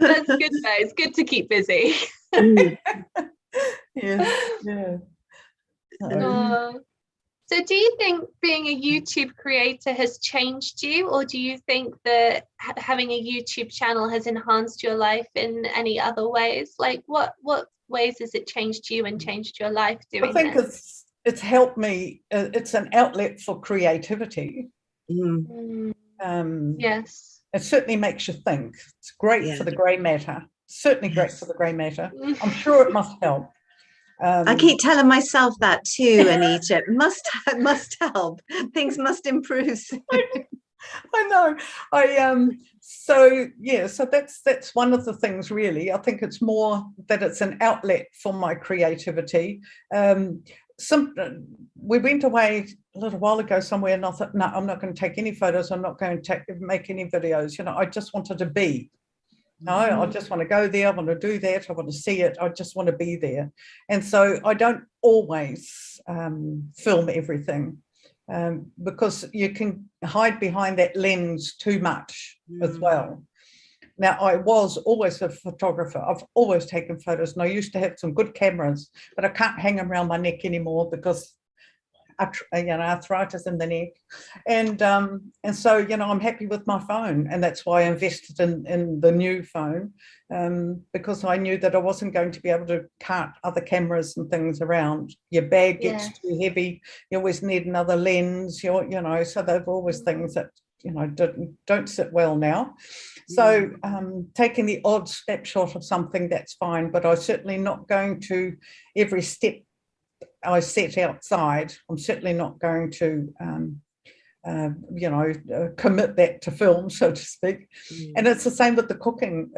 That's good though. It's good to keep busy. So do you think being a YouTube creator has changed you, or do you think that having a YouTube channel has enhanced your life in any other ways? Like what ways has it changed you and changed your life doing I think this? it's helped me. It's an outlet for creativity. Yes. It certainly makes you think. It's great for the grey matter. Certainly great for the grey matter. I'm sure it must help. I keep telling myself that too, Anita. It must help. Things must improve soon. I know. So that's one of the things, really. I think it's more that it's an outlet for my creativity. We went away a little while ago somewhere, and I thought, no, I'm not going to take any photos. I'm not going to make any videos. You know, I just wanted to be. No, I just want to go there. I want to do that. I want to see it. I just want to be there. And so I don't always film everything because you can hide behind that lens too much as well. Now, I was always a photographer. I've always taken photos, and I used to have some good cameras, but I can't hang them around my neck anymore because arthritis in the neck. And so, you know, I'm happy with my phone, and that's why I invested in the new phone, because I knew that I wasn't going to be able to cart other cameras and things around. Your bag gets too heavy. You always need another lens, you know, so they're always things that, you know, don't sit well now. So taking the odd snapshot of something, that's fine, but I'm certainly not going to, every step I set outside, I'm certainly not going to commit that to film, so to speak. And it's the same with the cooking.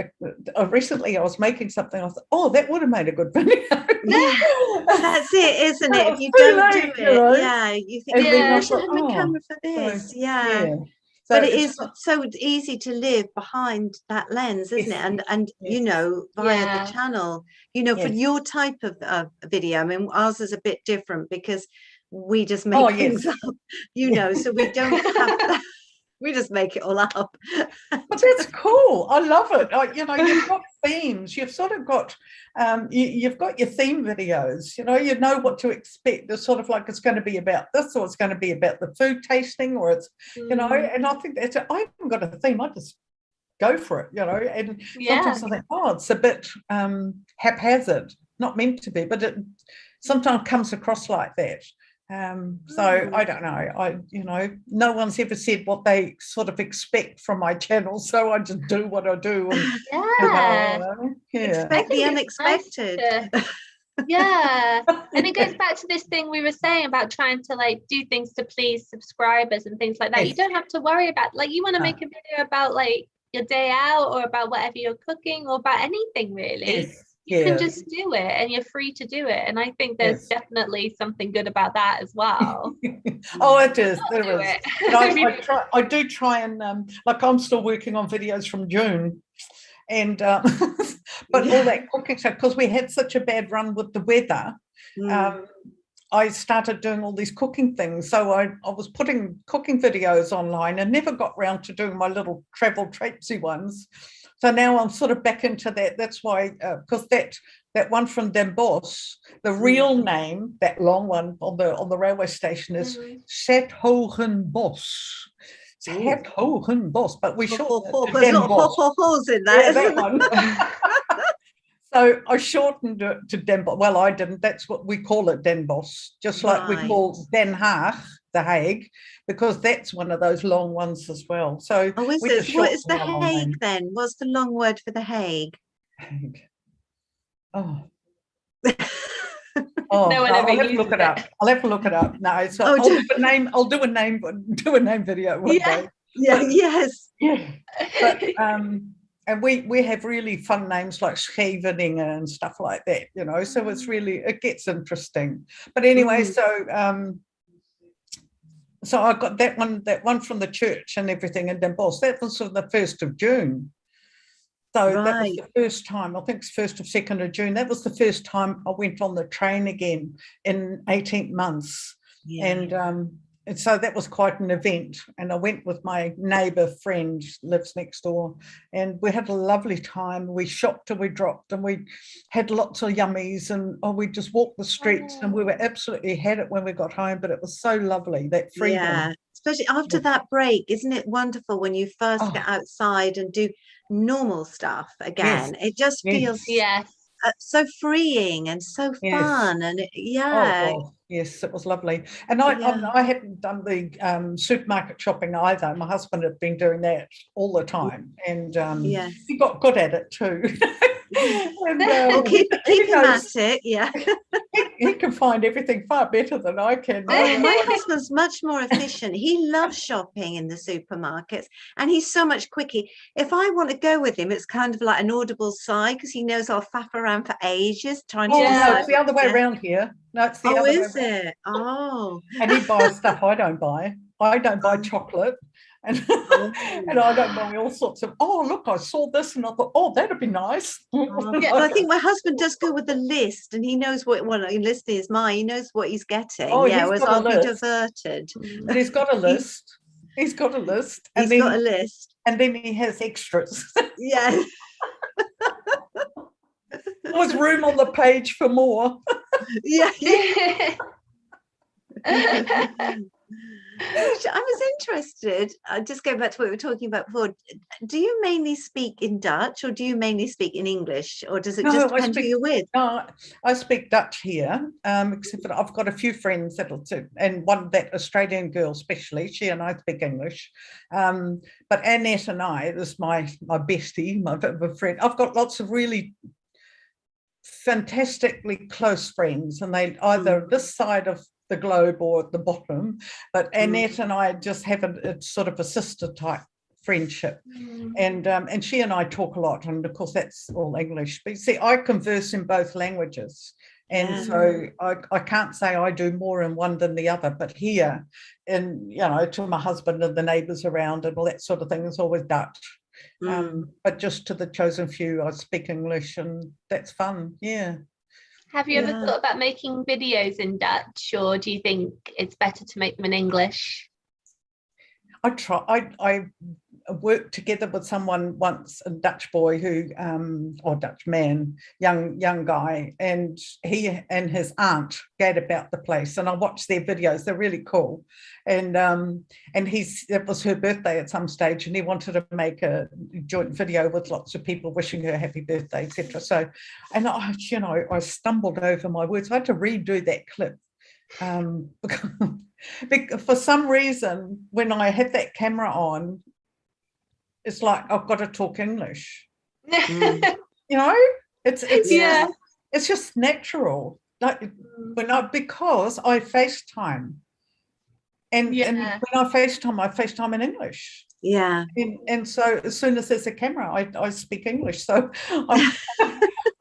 Recently I was making something, I thought, oh, that would have made a good video. That's it, isn't it? If you don't do it, you think, I should have my camera for this. So but it is so easy to live behind that lens, isn't it? And you know, via the channel, you know, for your type of video. I mean, ours is a bit different because we just make things up, you know, so we don't have that. We just make it all up. But that's cool. I love it. You know, you've got themes. You've sort of got, you've got your theme videos. You know what to expect. It's sort of like it's going to be about this, or it's going to be about the food tasting, or it's, you know. And I think that's. I haven't got a theme. I just go for it. You know. And sometimes I think, oh, it's a bit haphazard, not meant to be, but it sometimes comes across like that. So I don't know, no one's ever said what they sort of expect from my channel, so I just do what I do. And, expect the unexpected. And it goes back to this thing we were saying about trying to like do things to please subscribers and things like that. You don't have to worry about, like, you want to make a video about like your day out or about whatever you're cooking or about anything really. You can just do it, and you're free to do it. And I think there's definitely something good about that as well. Oh, it is. There is. I do try and like, I'm still working on videos from June, and but all that cooking stuff, because we had such a bad run with the weather. I started doing all these cooking things. So I was putting cooking videos online and never got round to doing my little travel traipsy ones. So now I'm sort of back into that. That's why, because that one from Den Bosch, the real name, that long one on the railway station, is Zhogenbos. Zhogenbos, but we short Den Bosch. Holes in that, that one. So I shortened it to Den Bosch. Well, I didn't. That's what we call it, Den Bosch, just like we Right. call Den Haag, The Hague, because that's one of those long ones as well. So Oh, is we it? just What is shortened the our long Hague name. then? What's the long word for the Hague? Hague. Oh, No no, one I'll ever have to look uses it up. I'll have to look it up. No, so Oh, I'll do a name. I'll do a name video one Yeah. day. Yeah, But- yes. Yeah, but and we have really fun names like Scheveningen and stuff like that, you know. So it's really, it gets interesting. But anyway, so I got that one from the church and everything in Den Bosch. That was on the 1st of June. So that was Right. the first time, I think it's 1st or 2nd of June. That was the first time I went on the train again in 18 months. Yeah. And so that was quite an event. And I went with my neighbour friend, lives next door, and we had a lovely time. We shopped and we dropped and we had lots of yummies, and we just walked the streets and we were absolutely had it when we got home. But it was so lovely, that freedom. Yeah, especially after that break, isn't it wonderful when you first get outside and do normal stuff again? It just feels Yes. so freeing and so fun, and Yes, it was lovely. And I hadn't done the supermarket shopping either. My husband had been doing that all the time, and he got good at it too. And, keep him at it. Yeah. he can find everything far better than I can. Oh, my husband's much more efficient. He loves shopping in the supermarkets, and he's so much quicker. If I want to go with him, it's kind of like an audible sigh, because he knows I'll faff around for ages trying to decide. No, it's the other way around here. No, it's the other way is around. it? Oh. And he buys stuff I don't buy. I don't buy chocolate. And, and I don't buy all sorts of, look, I saw this and I thought, that'd be nice. Well, I think my husband does go with the list, and he knows what a list is. He knows what he's getting. Whereas I'll be diverted. But he's got a list. He's got a list. He's got a list. And then he has extras. Yeah. There's room on the page for more. Yeah. I was interested, just going back to what we were talking about before, do you mainly speak in Dutch, or do you mainly speak in English, or does it just depend who you're with? No, I speak Dutch here, except that I've got a few friends that'll too, and one, that Australian girl especially, she and I speak English. But Annette and I, this is my bestie, my friend, I've got lots of really fantastically close friends, and they either this side of the globe or at the bottom, but Annette and I just have a sort of a sister type friendship, and she and I talk a lot, and of course that's all English, but you see, I converse in both languages, and so I can't say I do more in one than the other, but here, and you know, to my husband and the neighbours around and all that sort of thing, is always Dutch. But just to the chosen few, I speak English, and that's fun. Yeah. Have you ever thought about making videos in Dutch, or do you think it's better to make them in English? I worked together with someone once, a Dutch boy or Dutch man, young guy, and he and his aunt gad about the place, and I watched their videos. They're really cool, and it was her birthday at some stage, and he wanted to make a joint video with lots of people wishing her happy birthday, etc. So, and I stumbled over my words. I had to redo that clip. For some reason, when I had that camera on, it's like I've got to talk English. You know, it's just natural. Like because I FaceTime, and when I FaceTime in English. Yeah. And so as soon as there's a camera, I speak English. So I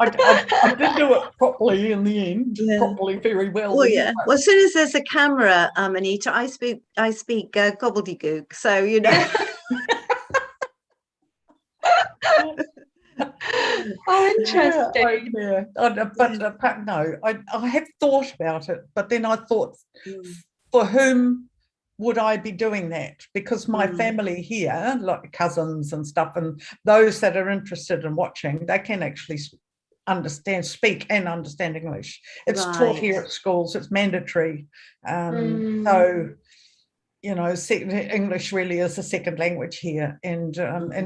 did do it properly in the end, properly, very well. Well, yeah. Well, as soon as there's a camera, Anita, I speak gobbledygook. So you know. Oh, interesting. But no, I have thought about it, but then I thought, for whom would I be doing that? Because my family here, like cousins and stuff, and those that are interested in watching, they can actually speak and understand English. It's taught here at schools. It's mandatory. So, you know, English really is a second language here, and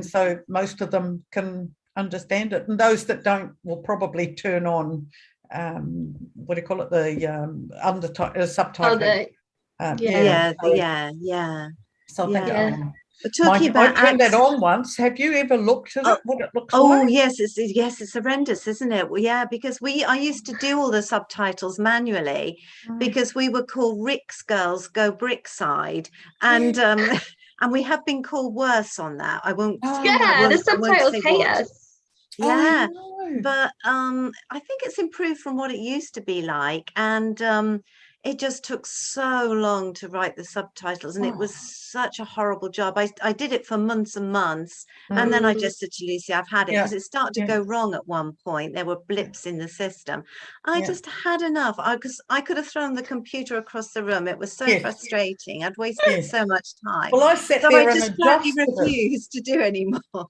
so most of them can understand it. And those that don't will probably turn on, what do you call it, the subtitle. Yeah. So I think We're talking about I turned that on once. Have you ever looked at it, what it looks like? Yes, it's horrendous, isn't it? Well, yeah, because I used to do all the subtitles manually because we were called Rick's Girls Go Brickside, and and we have been called worse on that. I won't. The subtitles hate us. Yeah, but I think it's improved from what it used to be like, and it just took so long to write the subtitles, and it was such a horrible job. I did it for months and months, and then I just said to Lucy, I've had it, because it started to go wrong at one point. There were blips in the system. I just had enough, because I could have thrown the computer across the room. It was so frustrating. I'd wasted so much time. Well, I sat there and just flatly refused to do anymore.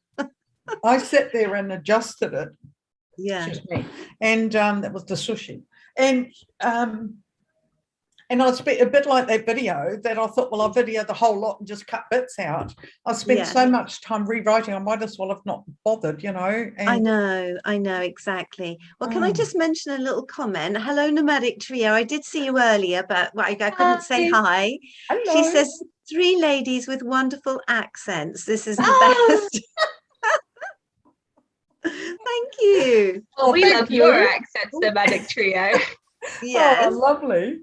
I sat there and adjusted it. Yeah. And that was the sushi. And I spent a bit like that video that I thought, well, I'll video the whole lot and just cut bits out. I spent so much time rewriting, I might as well have not bothered, And I know, exactly. Well, can I just mention a little comment? Hello, Nomadic Trio. I did see you earlier, but I couldn't say hi. Hello. She says, 3 ladies with wonderful accents. This is the best. Thank you. Well, we love your accents, Nomadic Trio. Yes. Oh, lovely.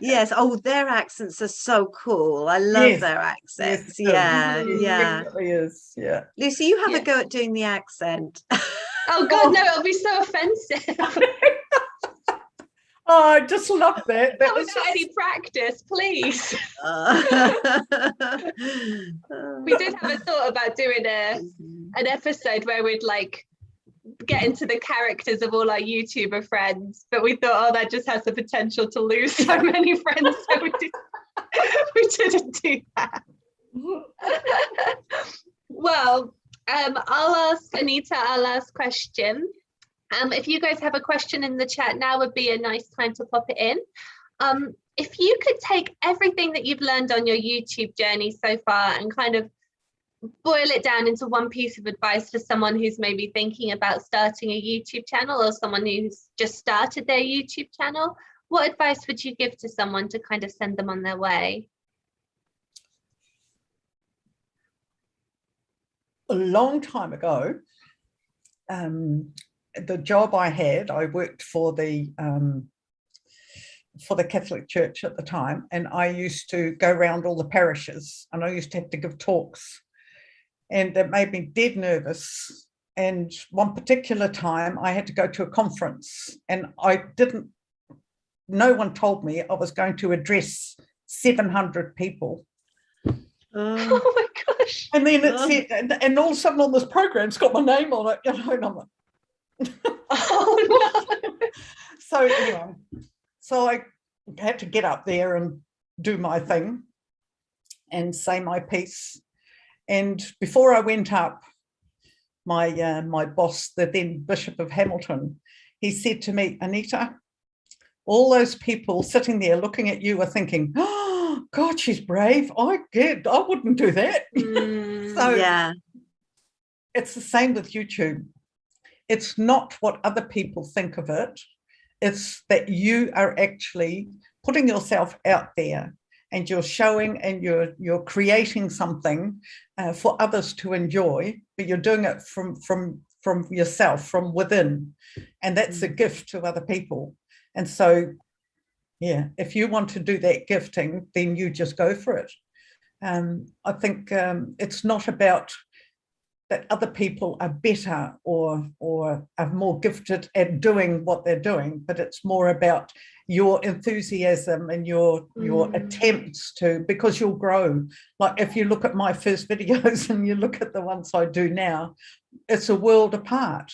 Yes. Oh, their accents are so cool. I love their accents. It definitely is. Yeah. Lucy, you have a go at doing the accent. Oh God, no! It'll be so offensive. I just love that. That was without any practice, please. We did have a thought about doing an episode where we'd like get into the characters of all our YouTuber friends, but we thought, that just has the potential to lose so many friends, so we didn't do that. Well, I'll ask Anita our last question. If you guys have a question in the chat, now would be a nice time to pop it in. If you could take everything that you've learned on your YouTube journey so far and kind of boil it down into one piece of advice for someone who's maybe thinking about starting a YouTube channel, or someone who's just started their YouTube channel, what advice would you give to someone to kind of send them on their way? A long time ago, the job I had, I worked for the Catholic Church at the time, and I used to go around all the parishes, and I used to have to give talks, and it made me dead nervous. And one particular time I had to go to a conference, and no one told me I was going to address 700 people. Oh my gosh. And then it said, and all of a sudden on this program, it's got my name on it, and I'm like, oh no. So anyway, so I had to get up there and do my thing and say my piece. And before I went up, my boss, the then Bishop of Hamilton, he said to me, Anita, all those people sitting there looking at you are thinking, oh God, she's brave. I wouldn't do that. So it's the same with YouTube. It's not what other people think of it. It's that you are actually putting yourself out there, and you're showing, and you're creating something for others to enjoy, but you're doing it from yourself, from within, and that's a gift to other people. And so, if you want to do that gifting, then you just go for it. I think it's not about that other people are better or are more gifted at doing what they're doing, but it's more about your enthusiasm and your attempts to, because you'll grow. Like if you look at my first videos and you look at the ones I do now, it's a world apart.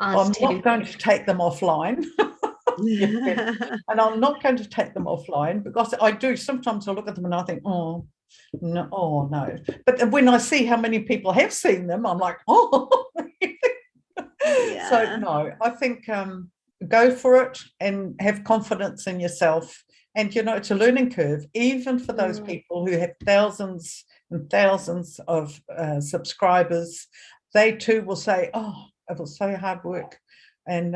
I'm not going to take them offline. And I'm not going to take them offline, because I do sometimes I look at them and I think, oh no. But when I see how many people have seen them, I'm like, oh. So no, I think go for it and have confidence in yourself. And it's a learning curve, even for those people who have thousands and thousands of subscribers. they too will say, oh, it was so hard work, and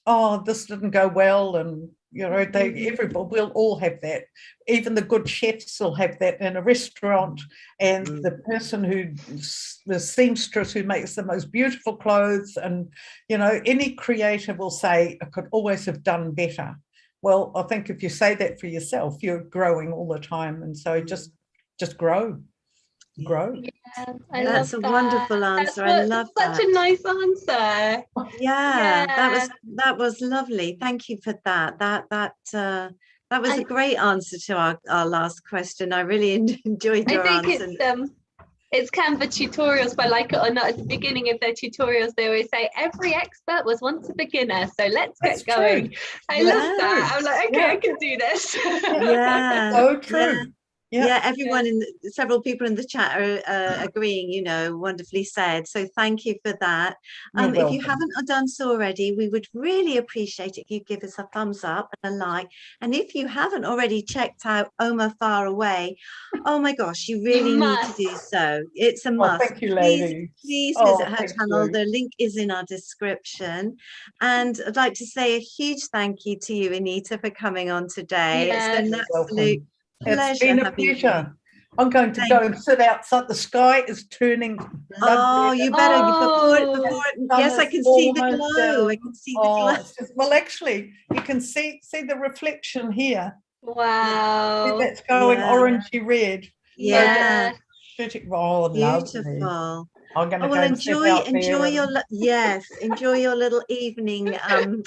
oh, this didn't go well, and you know, everybody will all have that. Even the good chefs will have that in a restaurant, and the person the seamstress who makes the most beautiful clothes, and you know, any creator will say, I could always have done better. Well, I think if you say that for yourself, you're growing all the time, and so just grow. Yeah, That's a wonderful answer. I love that. Such a nice answer. Yeah, that was lovely. Thank you for that. That was a great answer to our last question. I really enjoyed your answer. It's Canva tutorials, but like it or not, at the beginning of their tutorials, they always say every expert was once a beginner, so let's get going. True. I love that. I'm like, okay, I can do this. Yeah. So true. Yeah, everyone several people in the chat are agreeing, you know, wonderfully said. So thank you for that. If you haven't done so already, we would really appreciate it if you give us a thumbs up and a like. And if you haven't already checked out OmaFarAway, oh my gosh, you really need to do so. It's a must. Thank you, ladies. Please visit her channel. The link is in our description. And I'd like to say a huge thank you to you, Anita, for coming on today. Yes. It's been an absolute pleasure. It's been a pleasure. I'm going to go and sit outside. The sky is turning. Oh, you better before. Yes, I can see the glow. I can see the glow. Well, actually, you can see the reflection here. Wow. See, that's going orangey red. Yeah. Oh, beautiful. Lovely. I'm going to go enjoy your little evening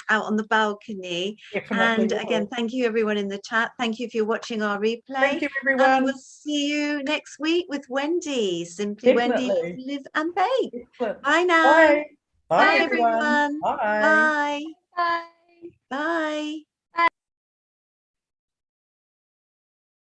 out on the balcony. Definitely. And again, thank you everyone in the chat. Thank you if you're watching our replay. Thank you, everyone. And we'll see you next week with Wendy. Simply Wendy, Live and Bake. Bye now. Bye. Bye everyone. Bye. Bye. Bye.